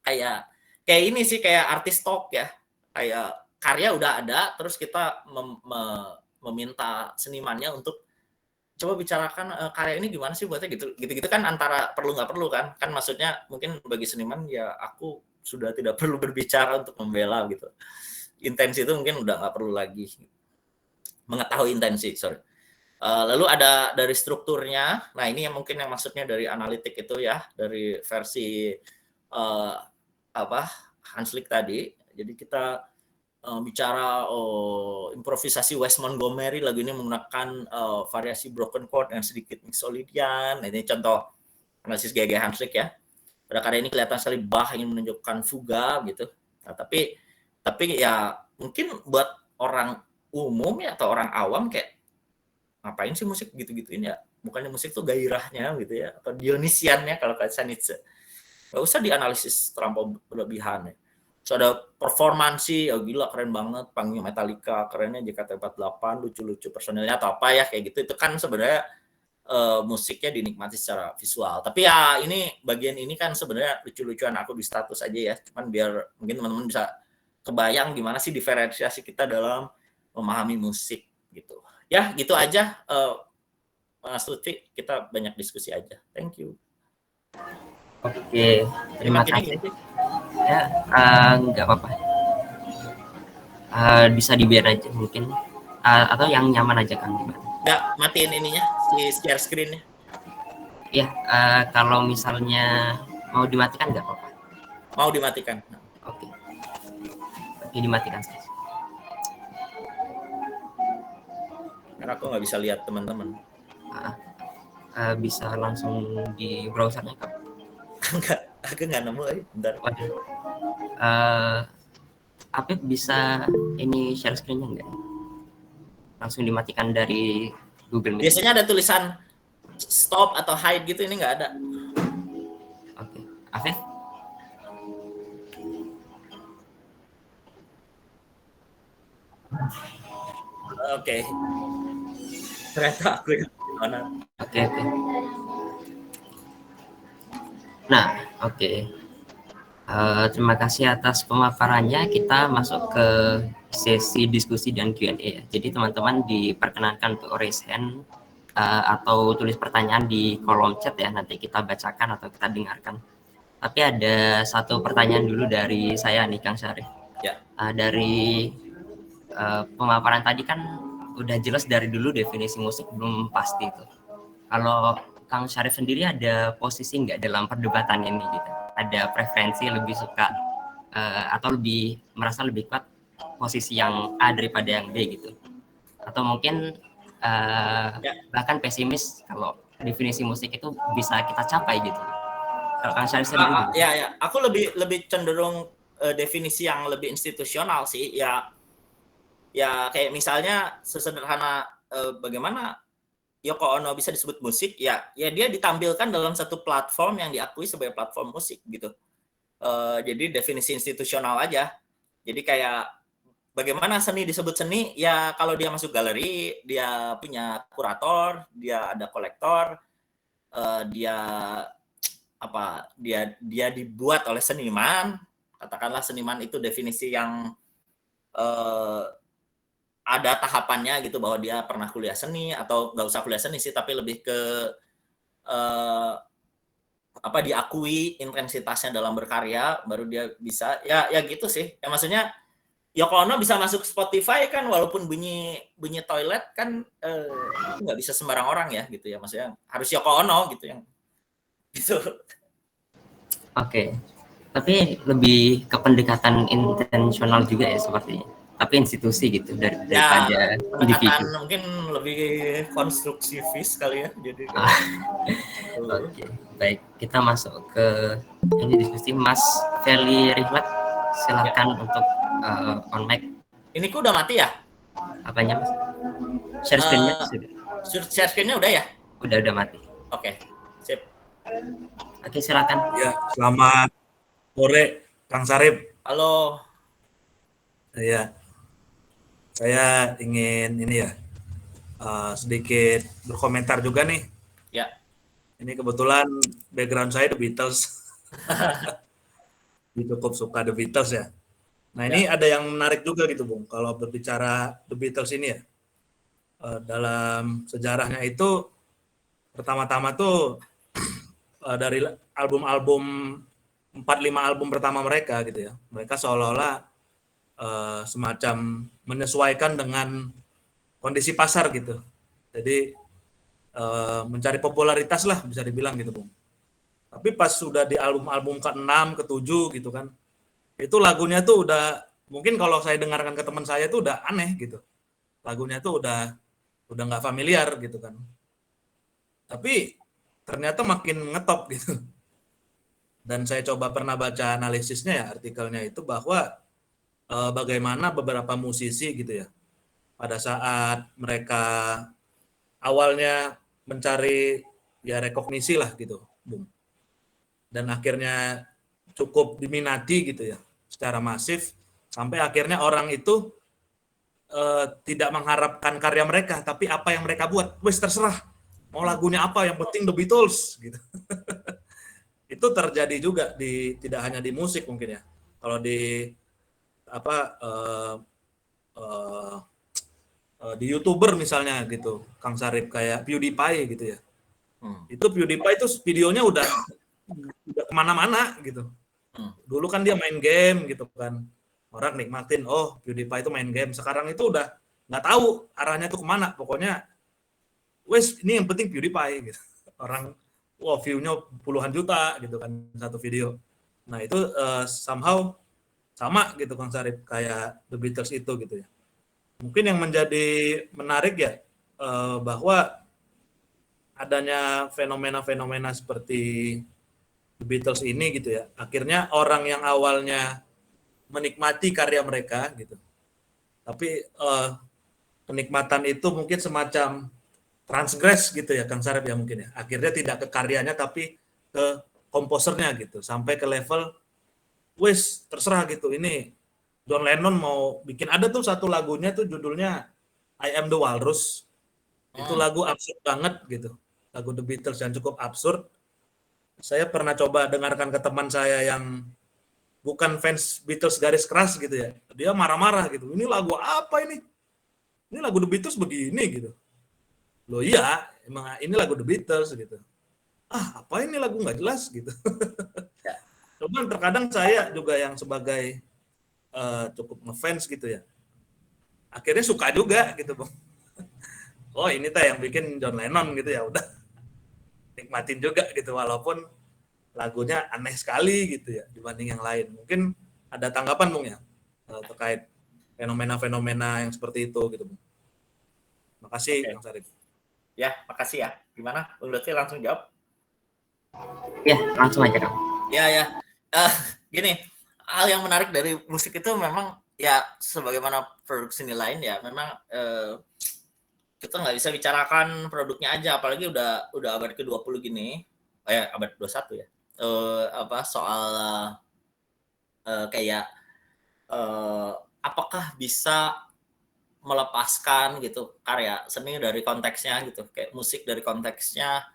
Kayak ini sih kayak artis talk ya. Kayak karya udah ada, terus kita meminta senimannya untuk coba bicarakan karya ini gimana sih buatnya gitu kan, antara perlu nggak perlu kan maksudnya mungkin bagi seniman ya aku sudah tidak perlu berbicara untuk membela gitu, intensi itu mungkin udah nggak perlu lagi mengetahui intensi. Lalu ada dari strukturnya, nah ini yang mungkin yang maksudnya dari analitik itu ya, dari versi Hanslick tadi. Jadi kita bicara improvisasi Wes Montgomery, lagu ini menggunakan variasi broken chord dan sedikit mixolydian. Ini contoh analisis gaya Hanslick ya. Pada karya ini kelihatan sekali Bach ingin menunjukkan fuga gitu. Nah, tapi ya mungkin buat orang umum ya atau orang awam kayak ngapain sih musik gitu-gituin ya? Bukannya musik tuh gairahnya gitu ya, atau Dionisiannya kalau kata Nietzsche. Gak usah dianalisis terlampau berlebihan ya. So ada performansi, oh gila keren banget, panggung Metallica, kerennya JKT48, lucu-lucu personilnya atau apa ya kayak gitu. Itu kan sebenarnya musiknya dinikmati secara visual. Tapi ya ini bagian ini kan sebenarnya lucu-lucuan aku di status aja ya. Cuman biar mungkin teman-teman bisa kebayang gimana sih diferensiasi kita dalam memahami musik gitu. Ya gitu aja, Mas Lutfi, kita banyak diskusi aja. Thank you. Oke, terima kasih. Ya, nggak apa-apa. Bisa dibiar aja mungkin, atau yang nyaman aja kan gimana? Nggak, matiin ininya, si share screen-nya. Ya, kalau misalnya mau dimatikan nggak apa-apa. Mau dimatikan. Oke, dimatikan saja. Karena aku nggak bisa lihat teman-teman. Bisa langsung di browsernya kan? Enggak, aku nggak nemu lagi. Bentar. Apip bisa ini share screen-nya nggak? Langsung dimatikan dari Google Meet. Biasanya ada tulisan stop atau hide gitu, ini nggak ada. Oke, Afif? Oke. Ternyata aku yang gimana? Oke. Nah, oke. Terima kasih atas pemaparannya. Kita masuk ke sesi diskusi dan Q&A ya. Jadi teman-teman diperkenankan untuk raise hand atau tulis pertanyaan di kolom chat ya. Nanti kita bacakan atau kita dengarkan. Tapi ada satu pertanyaan dulu dari saya nih, Kang Syarif. Ya. Dari pemaparan tadi kan udah jelas dari dulu definisi musik belum pasti itu. Kalau Kang Syarif sendiri ada posisi nggak dalam perdebatan ini gitu? Ada preferensi lebih suka atau lebih merasa lebih kuat posisi yang A daripada yang B gitu? Atau mungkin bahkan pesimis kalau definisi musik itu bisa kita capai gitu? Kalau Kang Syarif sendiri? Ya, aku lebih cenderung definisi yang lebih institusional sih. Ya kayak misalnya sesederhana bagaimana Yoko Ono bisa disebut musik, ya dia ditampilkan dalam satu platform yang diakui sebagai platform musik gitu. Jadi definisi institusional aja. Jadi kayak bagaimana seni disebut seni, ya kalau dia masuk galeri, dia punya kurator, dia ada kolektor, dia dibuat oleh seniman. Katakanlah seniman itu definisi yang ada tahapannya gitu, bahwa dia pernah kuliah seni atau nggak usah kuliah seni sih, tapi lebih ke diakui intensitasnya dalam berkarya, baru dia bisa ya gitu sih. Ya maksudnya Yoko Ono bisa masuk Spotify kan walaupun bunyi toilet kan nggak bisa sembarang orang ya gitu ya, maksudnya harus Yoko Ono gitu yang gitu. Oke. Tapi lebih ke pendekatan intensional juga ya sepertinya. Tapi institusi gitu daripada individu. Mungkin lebih konstruksivis kali ya. Jadi. Oke, baik. Kita masuk ke ini diskusi. Mas Feli Rihlat, silakan untuk on mic. Ini ku udah mati ya? Apanya Mas? Share screen-nya sudah. Share screen-nya udah ya? Udah mati. Oke, sip. Oke, silakan. Ya, selamat sore Kang Syarif. Halo. Ya, saya ingin sedikit berkomentar juga nih. Ya. Ini kebetulan background saya The Beatles. Cukup suka The Beatles ya. Nah ini ada yang menarik juga gitu Bung, kalau berbicara The Beatles ini ya. Dalam sejarahnya itu pertama-tama tuh dari album-album 4-5 album pertama mereka gitu ya. Mereka seolah-olah semacam menyesuaikan dengan kondisi pasar gitu. Jadi mencari popularitas lah bisa dibilang gitu Bung. Tapi pas sudah di album-album ke-6, ke-7 gitu kan, itu lagunya tuh udah, mungkin kalau saya dengarkan ke teman saya tuh udah aneh gitu. Lagunya tuh udah nggak familiar gitu kan. Tapi ternyata makin ngetop gitu. Dan saya coba pernah baca analisisnya ya, artikelnya itu bahwa bagaimana beberapa musisi gitu ya, pada saat mereka awalnya mencari ya rekognisi lah gitu, Bung. Dan akhirnya cukup diminati gitu ya secara masif, sampai akhirnya orang itu tidak mengharapkan karya mereka, tapi apa yang mereka buat. Wes terserah mau lagunya apa, yang penting The Beatles gitu. Itu terjadi juga tidak hanya di musik mungkin ya, kalau di di YouTuber misalnya gitu, Kang Sarip, kayak PewDiePie gitu ya. Itu PewDiePie itu videonya udah kemana-mana gitu. Dulu kan dia main game gitu kan, orang nikmatin, oh PewDiePie itu main game. Sekarang itu udah nggak tahu arahnya tuh kemana, pokoknya wes ini yang penting PewDiePie gitu. Orang view-nya puluhan juta gitu kan satu video. Nah itu somehow sama gitu Kang Sarip, kayak The Beatles itu gitu ya. Mungkin yang menjadi menarik ya bahwa adanya fenomena-fenomena seperti The Beatles ini gitu ya, akhirnya orang yang awalnya menikmati karya mereka gitu, tapi kenikmatan itu mungkin semacam transgress gitu ya Kang Sarip ya mungkin ya, akhirnya tidak ke karyanya tapi ke komposernya gitu, sampai ke level wes terserah gitu, ini John Lennon mau bikin, ada tuh satu lagunya tuh judulnya I Am the Walrus, itu lagu absurd banget gitu, lagu The Beatles yang cukup absurd. Saya pernah coba dengarkan ke teman saya yang bukan fans Beatles garis keras gitu ya, dia marah-marah gitu, ini lagu apa ini lagu The Beatles begini gitu. Loh iya, emang ini lagu The Beatles gitu. Apa ini lagu nggak jelas gitu. Cuman terkadang saya juga yang sebagai cukup ngefans gitu ya, akhirnya suka juga gitu Bang. Oh ini teh yang bikin John Lennon gitu ya, udah nikmatin juga gitu, walaupun lagunya aneh sekali gitu ya dibanding yang lain. Mungkin ada tanggapan Bung ya terkait fenomena-fenomena yang seperti itu gitu Bung. Makasih Kang Sarip. Ya, makasih ya. Gimana? Bung Lutfi langsung jawab? Ya, langsung aja Kang. Ya. Gini, hal yang menarik dari musik itu memang ya sebagaimana produksi lain ya, memang kita nggak bisa bicarakan produknya aja, apalagi udah abad ke-20 gini, abad 21 ya. Soal kayak apakah bisa melepaskan gitu karya seni dari konteksnya gitu, kayak musik dari konteksnya,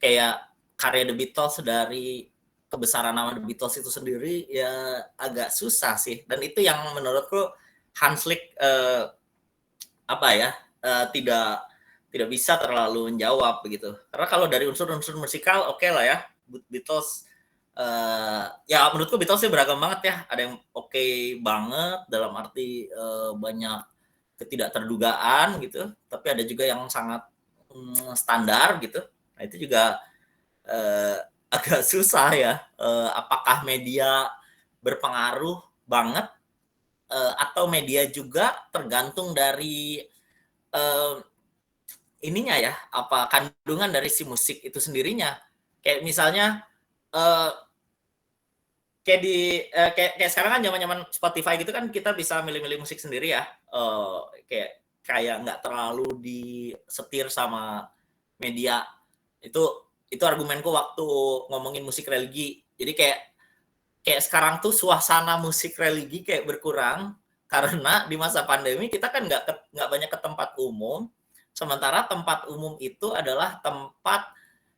kayak karya The Beatles dari kebesaran nama The Beatles itu sendiri ya agak susah sih, dan itu yang menurutku Hanslick tidak bisa terlalu menjawab begitu, karena kalau dari unsur-unsur musikal oke lah ya, Beatles ya menurutku Beatlesnya beragam banget ya, ada yang oke banget dalam arti banyak ketidakterdugaan gitu, tapi ada juga yang sangat standar gitu. Nah itu juga agak susah ya, apakah media berpengaruh banget atau media juga tergantung dari ininya ya, apa kandungan dari si musik itu sendirinya. Kayak misalnya kayak sekarang kan zaman-zaman Spotify gitu kan, kita bisa milih-milih musik sendiri ya, kayak nggak terlalu disetir sama media. Itu argumenku waktu ngomongin musik religi. Jadi kayak sekarang tuh suasana musik religi kayak berkurang karena di masa pandemi kita kan nggak banyak ke tempat umum, sementara tempat umum itu adalah tempat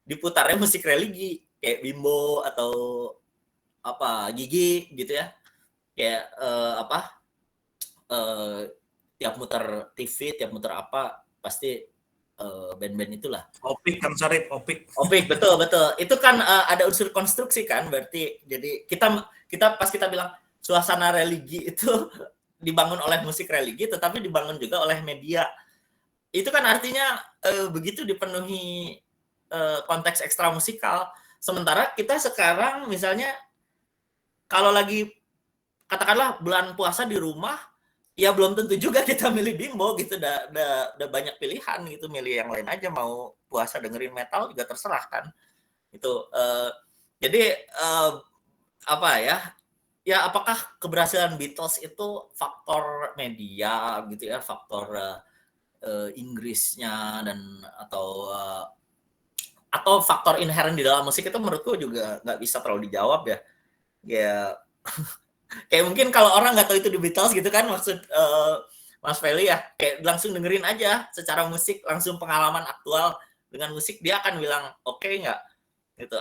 diputarnya musik religi kayak Bimbo atau apa Gigi gitu ya, kayak tiap muter TV, tiap muter apa pasti band-band itulah. Opik Kang Sarip, Opik. Betul. Itu kan ada unsur konstruksi kan, berarti jadi kita pas kita bilang suasana religi itu dibangun oleh musik religi, tetapi dibangun juga oleh media. Itu kan artinya begitu dipenuhi konteks ekstra musikal. Sementara kita sekarang misalnya kalau lagi katakanlah bulan puasa di rumah, ya belum tentu juga kita milih Bimbo gitu, udah banyak pilihan gitu, milih yang lain aja, mau puasa dengerin metal juga terserah kan. Itu jadi apa ya apakah keberhasilan Beatles itu faktor media gitu ya, faktor Inggrisnya dan atau faktor inherent di dalam musik, itu menurutku juga nggak bisa terlalu dijawab ya. Ya kayak mungkin kalau orang nggak tahu itu di Beatles gitu kan, maksud Mas Feli ya, kayak langsung dengerin aja secara musik, langsung pengalaman aktual dengan musik, dia akan bilang oke nggak gitu,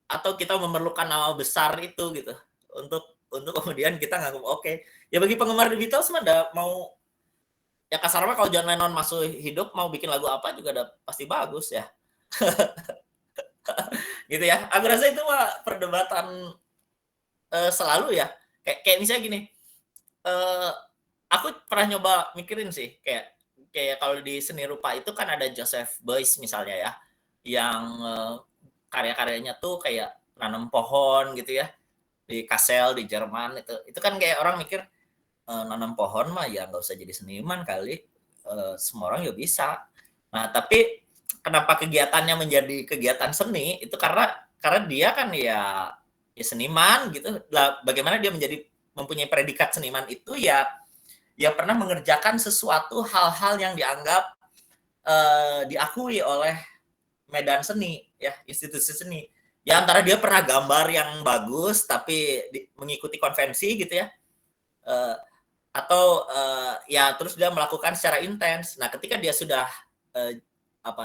atau kita memerlukan nama besar itu gitu untuk kemudian kita nganggap oke. Ya bagi penggemar The Beatles mah mau ya kasarnya kalau John Lennon masih hidup mau bikin lagu apa juga udah pasti bagus ya. Gitu ya. Aku rasa itu mah perdebatan selalu ya. Kayak misalnya gini. Aku pernah nyoba mikirin sih, kayak kalau di seni rupa itu kan ada Joseph Beuys misalnya ya, yang karya-karyanya tuh kayak nanam pohon gitu ya di Kassel di Jerman. Itu kan kayak orang mikir nanam pohon mah ya nggak usah jadi seniman kali, semua orang ya bisa. Nah tapi kenapa kegiatannya menjadi kegiatan seni itu karena dia kan ya seniman gitu. Lah bagaimana dia mempunyai predikat seniman itu ya pernah mengerjakan sesuatu hal-hal yang dianggap diakui oleh medan seni ya, institusi seni. Ya antara dia pernah gambar yang bagus tapi mengikuti konvensi gitu ya, atau ya terus dia melakukan secara intens. Nah ketika dia sudah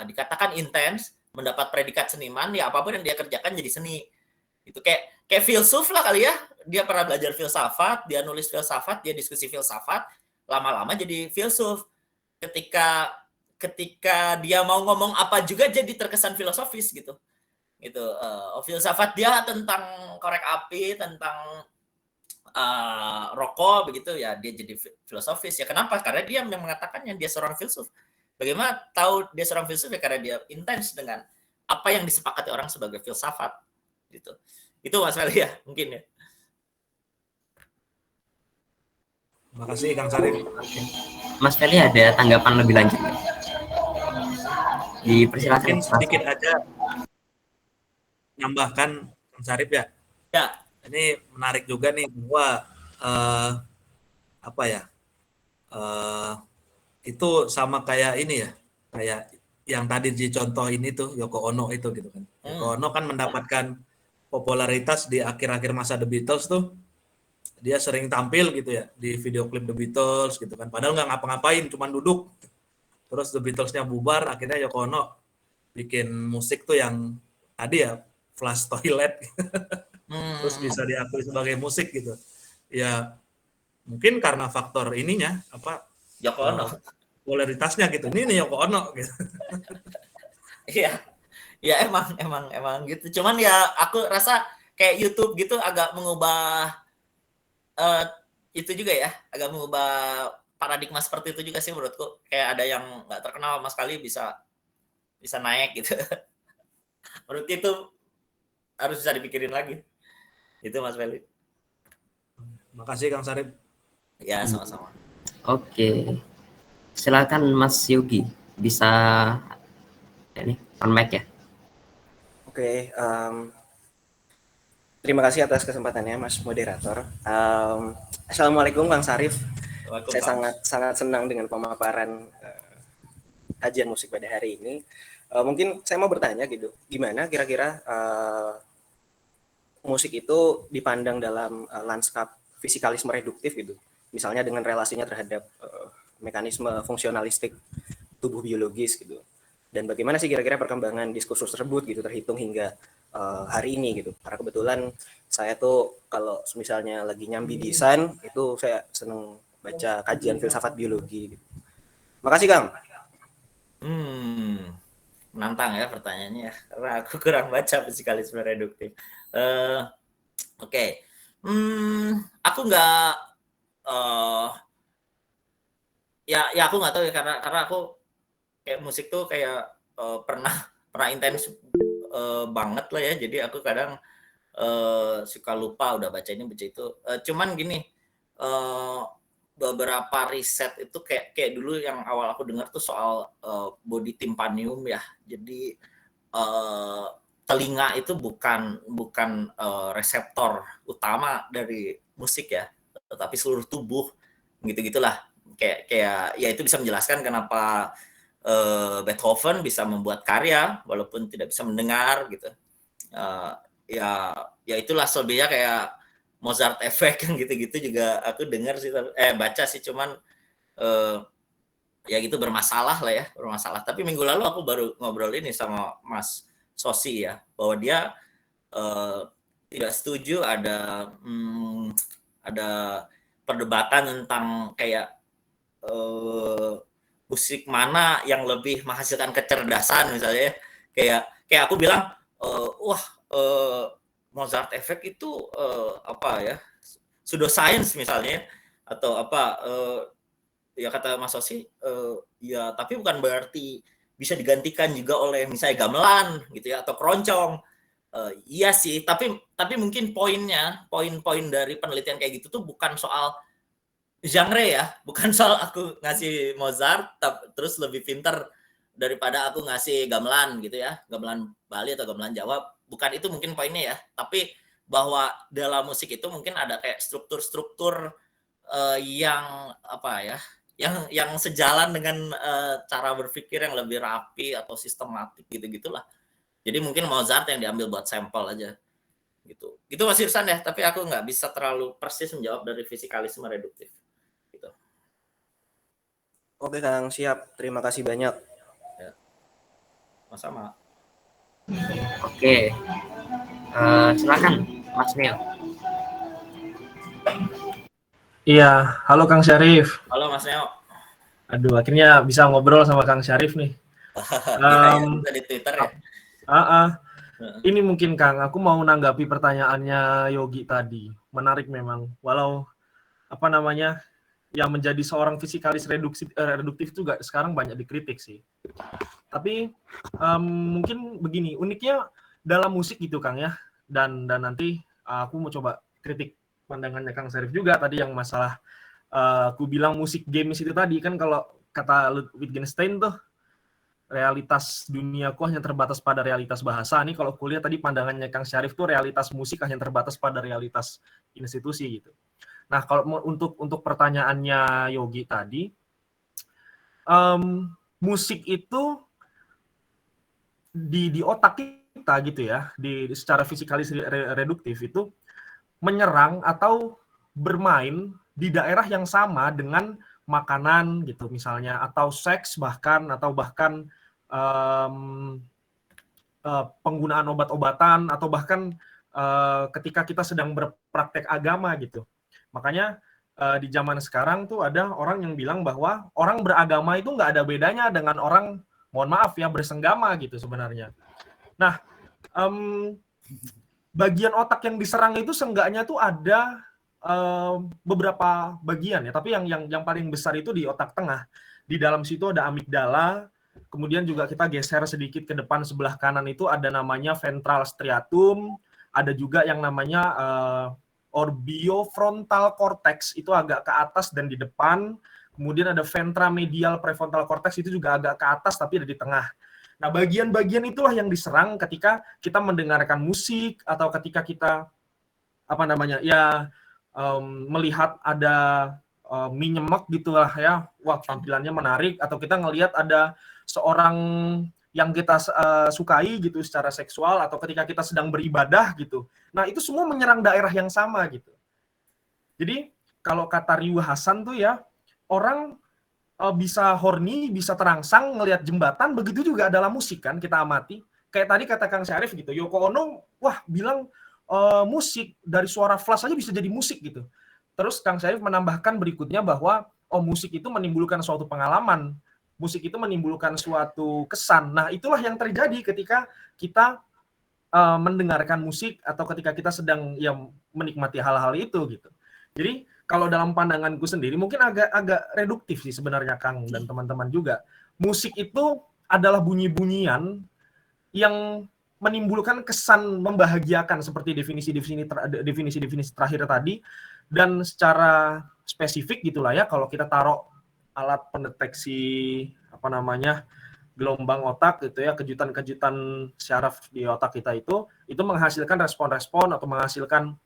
dikatakan intens, mendapat predikat seniman, ya apapun yang dia kerjakan jadi seni. Itu kayak filsuf lah kali ya, dia pernah belajar filsafat, dia nulis filsafat, dia diskusi filsafat, lama-lama jadi filsuf. Ketika dia mau ngomong apa juga jadi terkesan filosofis gitu. Filsafat dia tentang korek api, tentang rokok begitu ya, dia jadi filosofis ya. Kenapa? Karena dia yang mengatakannya, dia seorang filsuf. Bagaimana tahu dia seorang filsuf ya? Karena dia intens dengan apa yang disepakati orang sebagai filsafat gitu. Itu Mas Feli ya mungkin ya. Makasih Kang Sarip. Mas Feli ada tanggapan lebih lanjut? Dipersilakan. Mungkin sedikit aja nambahkan Kang Sarip ya. Ya. Ini menarik juga nih bahwa itu sama kayak ini ya, kayak yang tadi dicontohin itu Yoko Ono itu gitu kan. Yoko Ono kan mendapatkan popularitas di akhir-akhir masa The Beatles tuh. Dia sering tampil gitu ya di video klip The Beatles gitu kan. Padahal nggak ngapa-ngapain, cuma duduk. Terus The Beatles-nya bubar, akhirnya Yoko Ono bikin musik tuh yang tadi ya, Flush Toilet. Terus bisa diakui sebagai musik gitu. Ya mungkin karena faktor ininya Yoko Ono. Popularitasnya gitu. Ini nih Yoko Ono gitu. Iya. Ya emang gitu. Cuman ya aku rasa kayak YouTube gitu agak mengubah itu juga ya, agak mengubah paradigma seperti itu juga sih menurutku. Kayak ada yang nggak terkenal sama sekali bisa naik gitu. Menurut itu harus bisa dipikirin lagi. Itu Mas Feli. Makasih Kang Sarip. Ya sama-sama. Oke. Silakan Mas Yogi, bisa ini on mic ya. Oke, terima kasih atas kesempatannya Mas Moderator. Assalamualaikum Kang Sarif. Saya sangat senang dengan pemaparan kajian musik pada hari ini. Mungkin saya mau bertanya gitu, gimana kira-kira musik itu dipandang dalam lanskap fisikalisme reduktif gitu, misalnya dengan relasinya terhadap mekanisme fungsionalistik tubuh biologis gitu. Dan bagaimana sih kira-kira perkembangan diskursus tersebut gitu terhitung hingga hari ini gitu. Karena kebetulan saya tuh kalau misalnya lagi nyambi desain itu saya seneng baca kajian filsafat biologi gitu. Makasih Kang. Menantang ya pertanyaannya ya, karena aku kurang baca fisikalisme reduktif. Oke. Aku nggak ya aku nggak tahu ya, karena aku kayak musik tuh kayak pernah intens banget lah ya, jadi aku kadang suka lupa udah baca ini baca itu. Cuman gini, beberapa riset itu kayak dulu yang awal aku dengar tuh soal body tympanium ya. Jadi telinga itu bukan reseptor utama dari musik ya, tetapi seluruh tubuh gitu-gitulah. Kayak ya itu bisa menjelaskan kenapa Beethoven bisa membuat karya walaupun tidak bisa mendengar gitu. Ya itulah selebihnya kayak Mozart effect yang gitu-gitu juga aku dengar sih, baca sih, cuman ya gitu bermasalah lah ya, bermasalah. Tapi minggu lalu aku baru ngobrol ini sama Mas Sosi ya, bahwa dia tidak setuju ada perdebatan tentang kayak musik mana yang lebih menghasilkan kecerdasan misalnya, kayak aku bilang Mozart effect itu apa ya, pseudoscience misalnya, atau apa ya kata Mas Sosi, ya tapi bukan berarti bisa digantikan juga oleh misalnya gamelan gitu ya, atau keroncong. Iya sih, tapi mungkin poin dari penelitian kayak gitu tuh bukan soal genre ya, bukan soal aku ngasih Mozart terus lebih pinter daripada aku ngasih gamelan gitu ya, gamelan Bali atau gamelan Jawa, bukan itu mungkin poinnya ya, tapi bahwa dalam musik itu mungkin ada kayak struktur-struktur yang apa ya, yang sejalan dengan cara berpikir yang lebih rapi atau sistematik gitu-gitulah. Jadi mungkin Mozart yang diambil buat sampel aja gitu. Gitu Mas Irsan ya, tapi aku nggak bisa terlalu persis menjawab dari fisikalisme reduktif. Gitu. Oke Kang, siap. Terima kasih banyak. Ya. Sama-sama. Oke. Silakan Mas Neo. Iya, halo Kang Syarif. Halo Mas Neo. Aduh, akhirnya bisa ngobrol sama Kang Syarif nih. Kita di Twitter ya. Ini mungkin Kang, aku mau menanggapi pertanyaannya Yogi tadi. Menarik memang. Walau apa namanya, yang menjadi seorang fisikalis reduktif juga sekarang banyak dikritik sih. Tapi mungkin begini, uniknya dalam musik gitu Kang ya. Dan nanti aku mau coba kritik pandangannya Kang Syarif juga tadi yang masalah aku bilang musik games itu tadi kan, kalau kata Wittgenstein tuh realitas duniaku hanya terbatas pada realitas bahasa. Nih kalau kuliah tadi pandangannya Kang Syarif tuh realitas musik hanya terbatas pada realitas institusi gitu. Nah, kalau untuk pertanyaannya Yogi tadi, musik itu di otak kita gitu ya, secara fisikalis reduktif itu menyerang atau bermain di daerah yang sama dengan makanan gitu misalnya, atau seks bahkan, atau bahkan penggunaan obat-obatan, atau bahkan ketika kita sedang berpraktek agama gitu. Makanya di zaman sekarang tuh ada orang yang bilang bahwa orang beragama itu nggak ada bedanya dengan orang, mohon maaf ya, bersenggama gitu sebenarnya. Nah, bagian otak yang diserang itu seenggaknya tuh ada beberapa bagian ya, tapi yang paling besar itu di otak tengah. Di dalam situ ada amigdala, kemudian juga kita geser sedikit ke depan sebelah kanan itu ada namanya ventral striatum, ada juga yang namanya orbitofrontal cortex, itu agak ke atas dan di depan. Kemudian ada ventramedial prefrontal cortex, itu juga agak ke atas tapi ada di tengah. Nah, bagian-bagian itulah yang diserang ketika kita mendengarkan musik, atau ketika kita apa namanya ya melihat ada mie nyemek gitulah ya, wah tampilannya menarik, atau kita ngelihat ada seorang yang kita sukai gitu secara seksual, atau ketika kita sedang beribadah gitu. Nah, itu semua menyerang daerah yang sama gitu. Jadi kalau kata Riwa Hasan tuh ya, orang bisa horny, bisa terangsang ngelihat jembatan, begitu juga dalam musik kan kita amati. Kayak tadi kata Kang Syarif gitu, Yoko Ono wah bilang musik dari suara flash aja bisa jadi musik gitu. Terus Kang Syarif menambahkan berikutnya bahwa musik itu menimbulkan suatu pengalaman, musik itu menimbulkan suatu kesan. Nah, itulah yang terjadi ketika kita mendengarkan musik atau ketika kita sedang menikmati hal-hal itu gitu. Jadi kalau dalam pandanganku sendiri mungkin agak reduktif sih sebenarnya Kang dan teman-teman juga. Musik itu adalah bunyi-bunyian yang menimbulkan kesan membahagiakan seperti definisi terakhir tadi, dan secara spesifik gitulah ya, kalau kita taruh alat pendeteksi gelombang otak gitu ya, kejutan-kejutan syaraf di otak kita itu menghasilkan respon-respon atau menghasilkan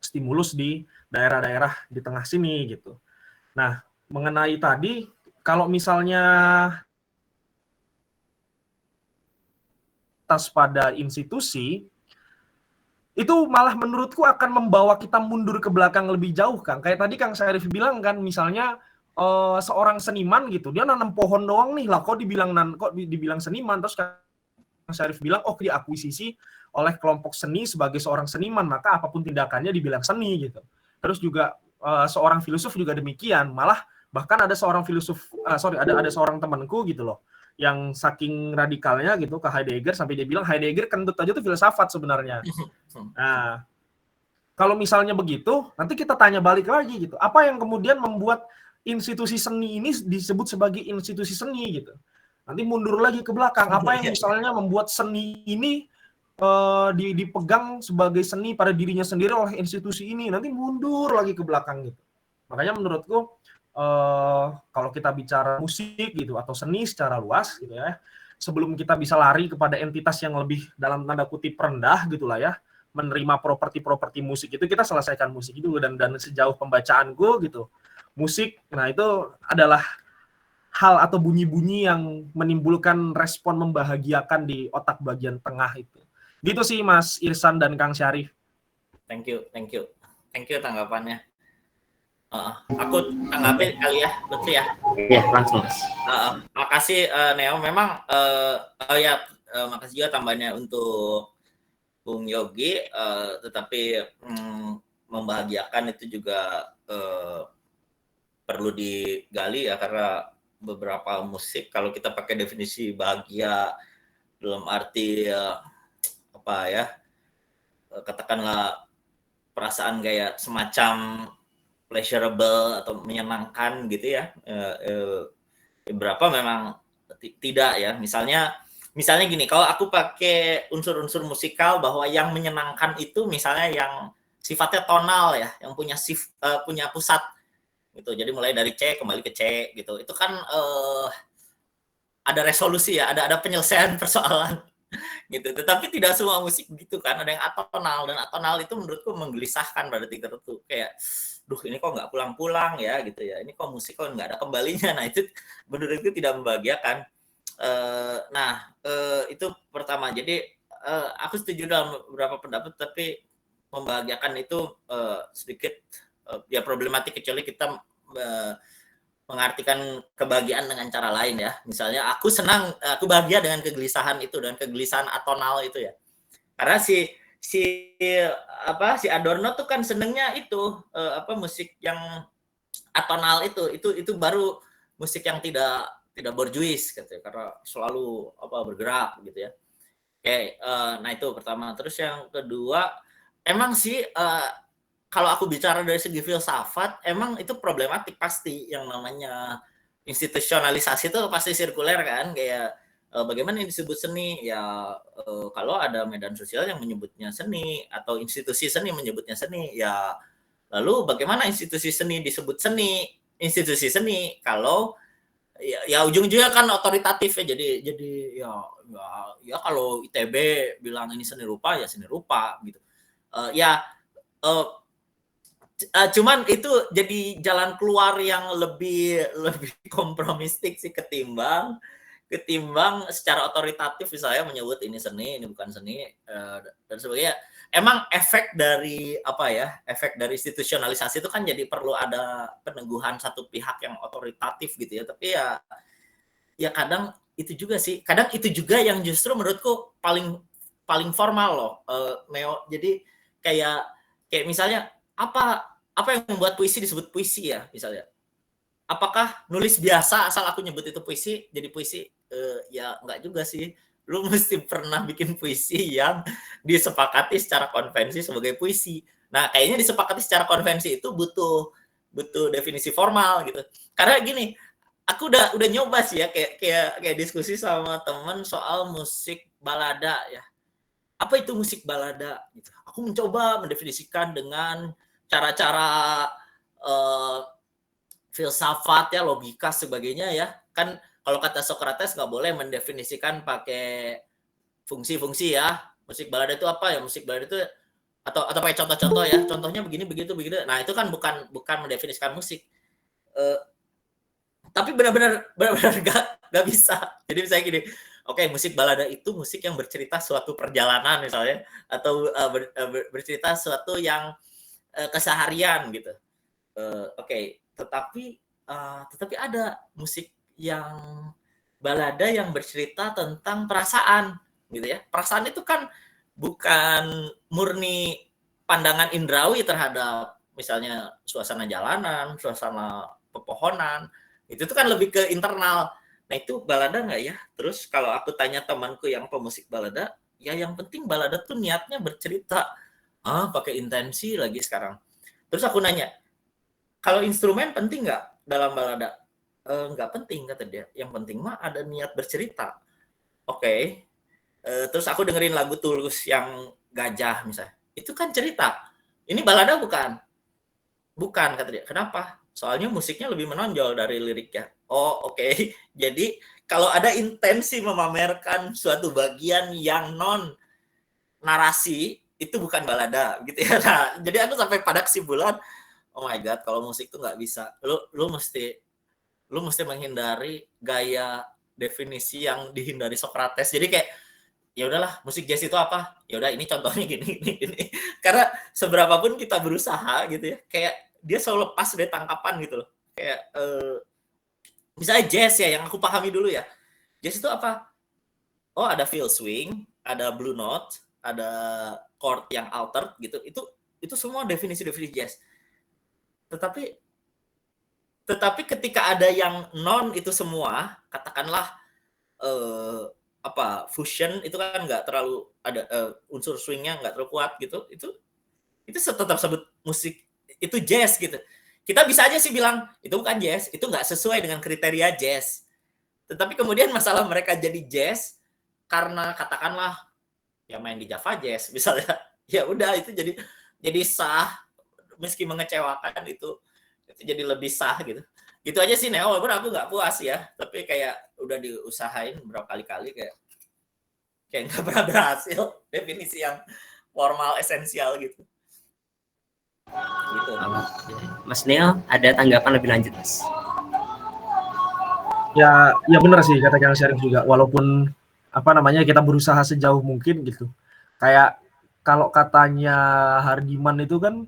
stimulus di daerah-daerah di tengah sini gitu. Nah, mengenai tadi kalau misalnya atas pada institusi, itu malah menurutku akan membawa kita mundur ke belakang lebih jauh, Kang. Kayak tadi Kang Syarif bilang kan, misalnya seorang seniman gitu, dia nanam pohon doang nih, lah kok dibilang seniman, terus Kang Syarif bilang, diakuisisi oleh kelompok seni sebagai seorang seniman, maka apapun tindakannya dibilang seni gitu. Terus juga seorang filosof juga demikian, malah bahkan ada seorang ada seorang temanku gitu loh, yang saking radikalnya gitu ke Heidegger, sampai dia bilang Heidegger kentut aja tuh filsafat sebenarnya. Nah, kalau misalnya begitu, nanti kita tanya balik lagi gitu, apa yang kemudian membuat institusi seni ini disebut sebagai institusi seni gitu. Nanti mundur lagi ke belakang, apa yang misalnya membuat seni ini dipegang sebagai seni pada dirinya sendiri oleh institusi ini, nanti mundur lagi ke belakang gitu. Makanya menurutku kalau kita bicara musik gitu atau seni secara luas gitu ya, sebelum kita bisa lari kepada entitas yang lebih dalam tanda kutip rendah gitulah ya, menerima properti musik itu, kita selesaikan musik itu. Dan sejauh pembacaanku gitu, musik, nah itu adalah hal atau bunyi-bunyi yang menimbulkan respon membahagiakan di otak bagian tengah itu. Gitu sih Mas Irsan dan Kang Syarif. Thank you tanggapannya. Aku tanggapi kali ya, betul ya? Iya, langsung Mas. Makasih Neo, memang makasih juga tambahannya untuk Bung Yogi, tetapi membahagiakan itu juga perlu digali ya, karena beberapa musik kalau kita pakai definisi bahagia dalam arti katakanlah perasaan kayak semacam pleasurable atau menyenangkan gitu ya, beberapa memang tidak ya. Misalnya gini, kalau aku pakai unsur-unsur musikal bahwa yang menyenangkan itu misalnya yang sifatnya tonal ya, yang punya pusat gitu. Jadi mulai dari C kembali ke C gitu. Itu kan ada resolusi ya, ada penyelesaian persoalan gitu. Tetapi tidak semua musik begitu kan. Ada yang atonal, dan atonal itu menurutku menggelisahkan pada titik tertentu. Kayak, ini kok nggak pulang-pulang ya gitu ya. Ini kok musik kok nggak ada kembalinya. Nah itu menurutku tidak membahagiakan. Itu pertama. Jadi aku setuju dalam beberapa pendapat, tapi membahagiakan itu sedikit ya problematik, kecuali kita mengartikan kebahagiaan dengan cara lain ya. Misalnya aku bahagia dengan kegelisahan itu, dengan kegelisahan atonal itu ya. Karena si Adorno tuh kan senengnya itu musik yang atonal itu baru musik yang tidak borjuis gitu ya, karena selalu bergerak gitu ya. Oke, nah itu pertama. Terus yang kedua, emang sih kalau aku bicara dari segi filsafat, emang itu problematik pasti. Yang namanya institusionalisasi itu pasti sirkuler kan, kayak bagaimana yang disebut seni ya, kalau ada medan sosial yang menyebutnya seni atau institusi seni menyebutnya seni ya, lalu bagaimana institusi seni disebut institusi seni kalau ya ujung-ujungnya kan otoritatif ya. Jadi ya kalau ITB bilang ini seni rupa ya seni rupa gitu. Cuman itu jadi jalan keluar yang lebih kompromistik sih ketimbang secara otoritatif misalnya menyebut ini seni, ini bukan seni, dan sebagainya. emang efek dari efek dari institusionalisasi itu kan jadi perlu ada peneguhan satu pihak yang otoritatif gitu ya. Tapi ya kadang itu juga sih, kadang itu juga yang justru menurutku paling formal loh, Neo. Jadi kayak misalnya apa yang membuat puisi disebut puisi ya, misalnya. Apakah nulis biasa asal aku nyebut itu puisi jadi puisi? Ya enggak juga sih. Lu mesti pernah bikin puisi yang disepakati secara konvensi sebagai puisi. Nah, kayaknya disepakati secara konvensi itu butuh definisi formal gitu. Karena gini, aku udah nyoba sih ya kayak diskusi sama teman soal musik balada ya. Apa itu musik balada gitu. Aku mencoba mendefinisikan dengan cara-cara filsafat ya, logika sebagainya ya. Kan kalau kata Socrates nggak boleh mendefinisikan pakai fungsi-fungsi ya. Musik balada itu apa ya? Musik balada itu atau pakai contoh-contoh ya. Contohnya begini begitu. Nah, itu kan bukan mendefinisikan musik. Tapi benar-benar nggak bisa. Jadi misalnya gini, oke, musik balada itu musik yang bercerita suatu perjalanan misalnya, atau bercerita suatu yang keseharian gitu. Oke. Tetapi ada musik yang balada yang bercerita tentang perasaan gitu ya. Perasaan itu kan bukan murni pandangan indrawi terhadap misalnya suasana jalanan, suasana pepohonan. Itu tuh kan lebih ke internal. Nah, itu balada nggak ya? Terus kalau aku tanya temanku yang pemusik balada, ya yang penting balada tuh niatnya bercerita. Pakai intensi lagi sekarang. Terus aku nanya, kalau instrumen penting nggak dalam balada? Nggak penting, kata dia. Yang penting mah ada niat bercerita. Oke. Terus aku dengerin lagu Tulus yang Gajah misalnya. Itu kan cerita. Ini balada bukan? Bukan, kata dia. Kenapa? Soalnya musiknya lebih menonjol dari liriknya. Oh, oke. Jadi kalau ada intensi memamerkan suatu bagian yang non narasi, itu bukan balada gitu ya. Nah, jadi aku sampai pada kesimpulan, oh my god, kalau musik tuh nggak bisa. Lu mesti menghindari gaya definisi yang dihindari Socrates. Jadi kayak ya udahlah, musik jazz itu apa? Ya udah, ini contohnya gini. Karena seberapapun kita berusaha gitu ya, kayak dia selalu lepas dari tangkapan gitu loh. Kayak misalnya jazz ya, yang aku pahami dulu ya. Jazz itu apa? Oh, ada fill swing, ada blue note, ada chord yang altered gitu. Itu semua definisi-definisi jazz. Tetapi ketika ada yang non itu semua, katakanlah fusion, itu kan nggak terlalu ada unsur swingnya nggak terlalu kuat gitu, itu tetap sebut musik itu jazz gitu. Kita bisa aja sih bilang itu bukan jazz, itu nggak sesuai dengan kriteria jazz. Tetapi kemudian masalah mereka jadi jazz karena katakanlah ya main di Java Jazz misalnya, ya udah itu jadi sah, meski mengecewakan itu jadi lebih sah gitu. Gitu aja sih, Neo. Walaupun aku nggak puas ya, tapi kayak udah diusahain berapa kali kayak nggak pernah berhasil definisi yang formal esensial gitu. Gitu. Mas Neo, ada tanggapan lebih lanjut, Mas? Ya benar sih kata Kang Syarif juga. Walaupun kita berusaha sejauh mungkin gitu. Kayak kalau katanya Hardiman itu kan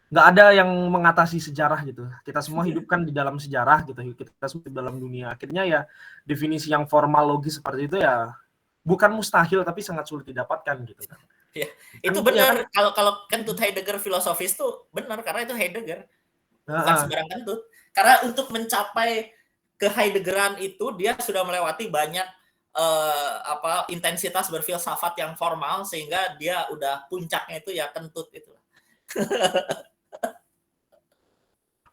nggak ada yang mengatasi sejarah gitu. Kita semua hidup kan di dalam sejarah gitu. Kita semua di dalam dunia. Akhirnya ya definisi yang formal logis seperti itu ya bukan mustahil tapi sangat sulit didapatkan gitu kan. Ya, itu benar. Kalau kentut Heidegger filosofis tuh benar, karena itu Heidegger. Bukan sembarang kentut. Karena untuk mencapai ke Heideggeran itu dia sudah melewati banyak intensitas berfilsafat yang formal, sehingga dia udah puncaknya itu ya kentut itu.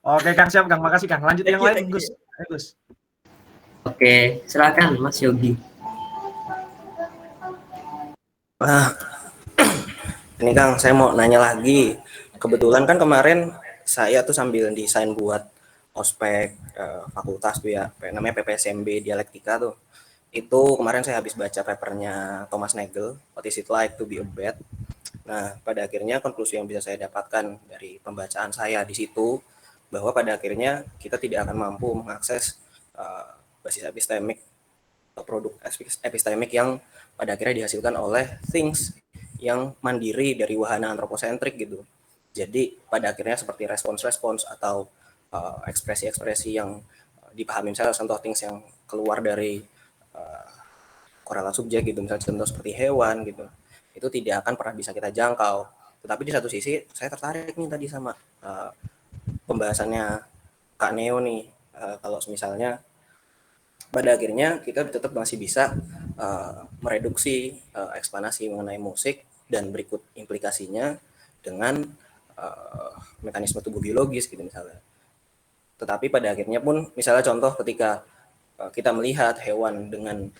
Oke, Kang, siap, Kang. Makasih, Kang. Lanjut yang lain, Gus. Gus. Oke, silakan Mas Yogi. Ini Kang, saya mau nanya lagi. Kebetulan kan kemarin saya tuh sambil desain buat ospek fakultas tuh ya, namanya PPSMB Dialektika tuh. Itu kemarin saya habis baca papernya Thomas Nagel, What is it like to be a bat? Nah, pada akhirnya konklusi yang bisa saya dapatkan dari pembacaan saya di situ, bahwa pada akhirnya kita tidak akan mampu mengakses basis epistemik, produk epistemik yang pada akhirnya dihasilkan oleh things yang mandiri dari wahana antroposentrik gitu. Jadi pada akhirnya seperti respons-respons atau ekspresi-ekspresi yang dipahami, misalnya contoh things yang keluar dari korelat subjek gitu, misalnya contoh seperti hewan gitu, itu tidak akan pernah bisa kita jangkau. Tetapi di satu sisi saya tertarik nih tadi sama pembahasannya Kak Neo nih, kalau misalnya pada akhirnya kita tetap masih bisa mereduksi eksplanasi mengenai musik dan berikut implikasinya dengan mekanisme tubuh biologis gitu misalnya. Tetapi pada akhirnya pun misalnya contoh ketika kita melihat hewan dengan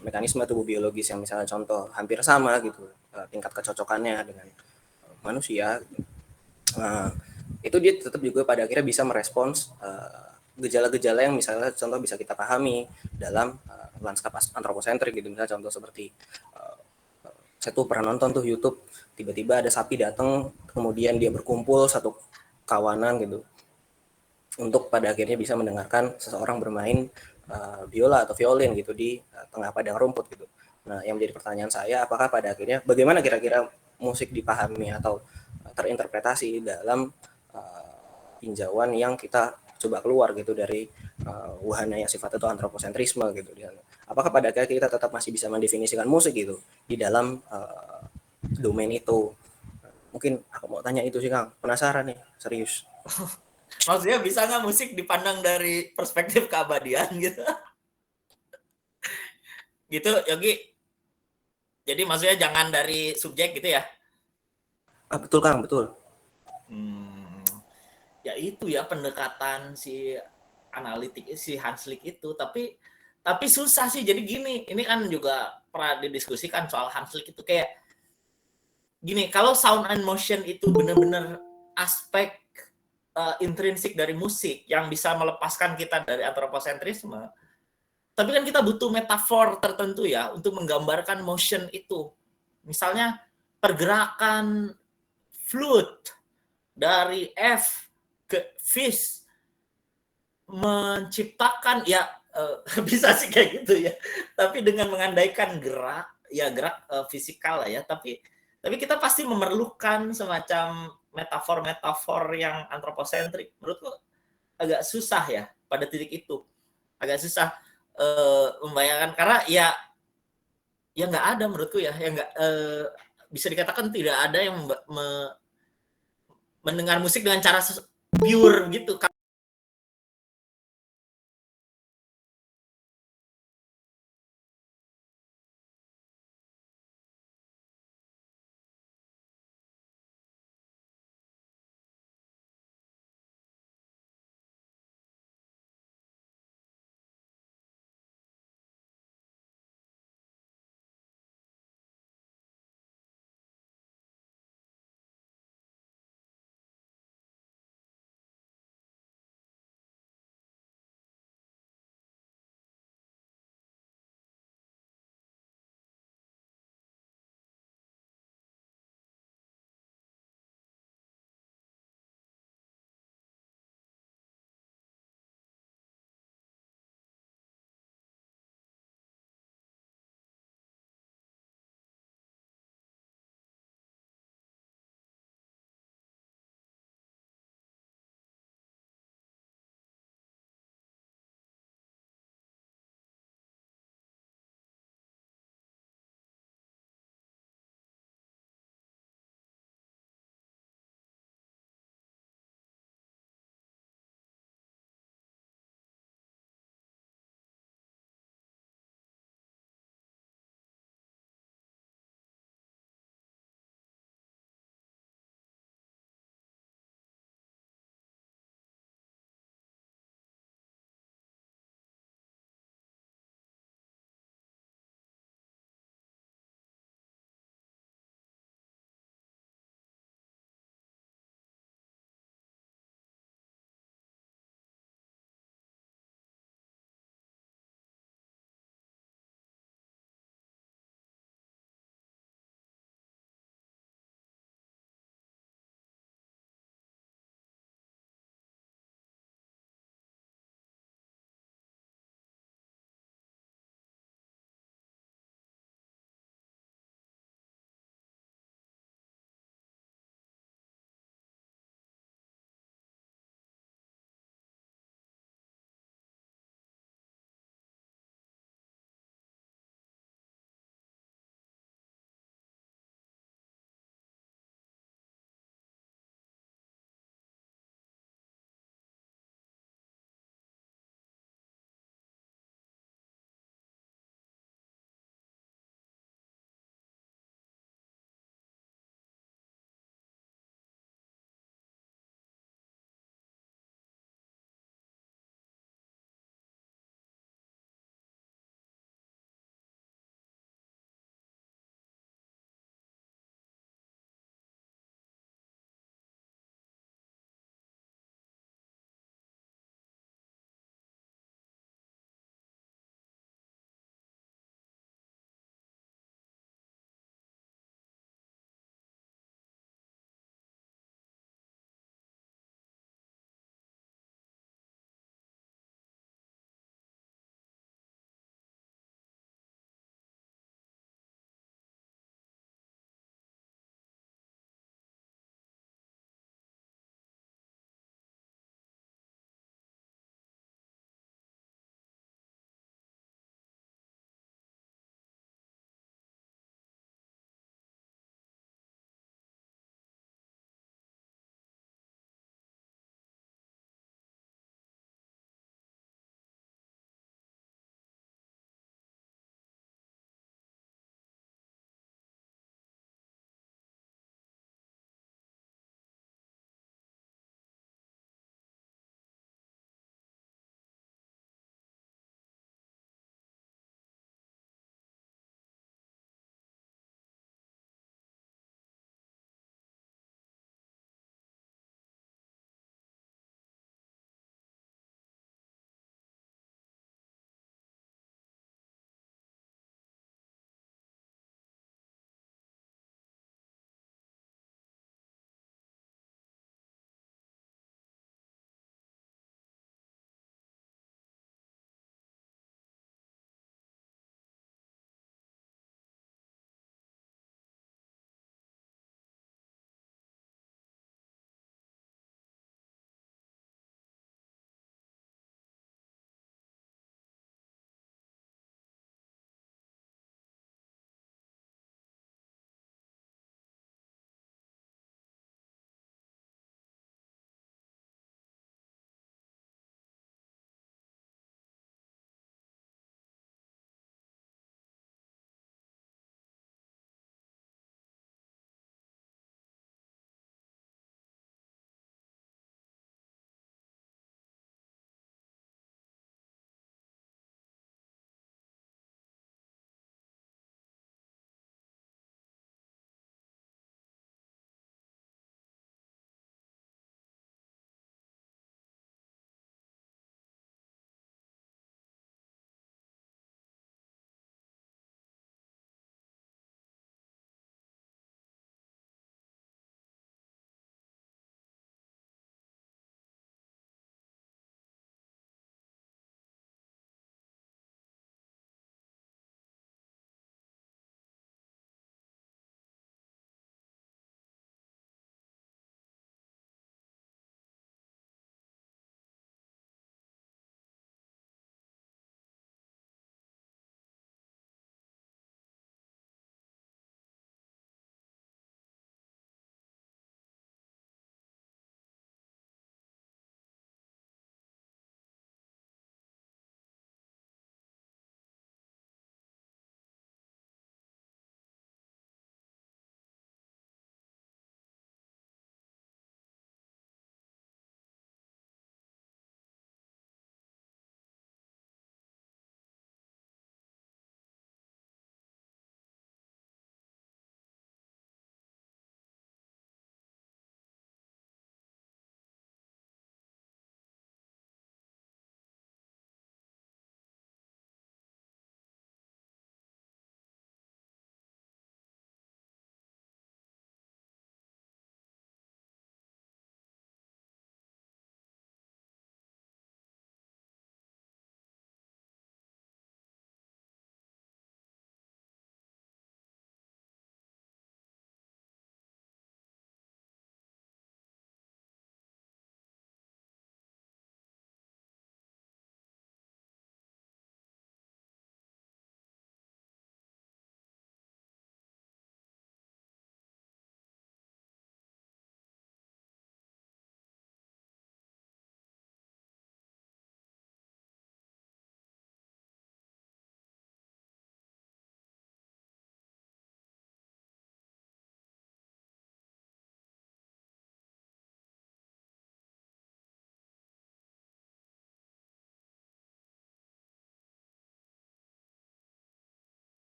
mekanisme tubuh biologis yang misalnya contoh hampir sama gitu, tingkat kecocokannya dengan manusia, itu dia tetap juga pada akhirnya bisa merespons gejala-gejala yang misalnya contoh bisa kita pahami dalam lanskap antroposentrik gitu, misalnya contoh seperti saya tuh pernah nonton tuh YouTube, tiba-tiba ada sapi datang, kemudian dia berkumpul satu kawanan gitu untuk pada akhirnya bisa mendengarkan seseorang bermain biola atau violin gitu di tengah padang rumput gitu. Nah, yang menjadi pertanyaan saya, apakah pada akhirnya bagaimana kira-kira musik dipahami atau terinterpretasi dalam tinjauan yang kita coba keluar gitu dari wahana yang sifatnya itu antroposentrisme gitu. Apakah pada akhirnya kita tetap masih bisa mendefinisikan musik gitu di dalam domain itu? Mungkin aku mau tanya itu sih Kang, penasaran nih, serius. Maksudnya bisa nggak musik dipandang dari perspektif keabadian gitu? Gitu Yogi? Jadi maksudnya jangan dari subjek gitu ya? Betul Kang, betul. Ya itu ya pendekatan si analitik si Hanslick itu, tapi susah sih. Jadi gini, ini kan juga pernah didiskusikan soal Hanslick itu kayak gini, kalau sound and motion itu benar-benar aspek intrinsik dari musik yang bisa melepaskan kita dari antroposentrisme, tapi kan kita butuh metafor tertentu ya untuk menggambarkan motion itu. Misalnya pergerakan flute dari F ke fish menciptakan ya bisa sih kayak gitu ya, tapi dengan mengandaikan gerak fisikal lah ya, tapi kita pasti memerlukan semacam metafor yang antroposentrik. Menurutku agak susah ya pada titik itu, agak susah membayangkan, karena ya nggak ada menurutku ya, yang nggak bisa dikatakan tidak ada yang mendengar musik dengan cara pure gitu.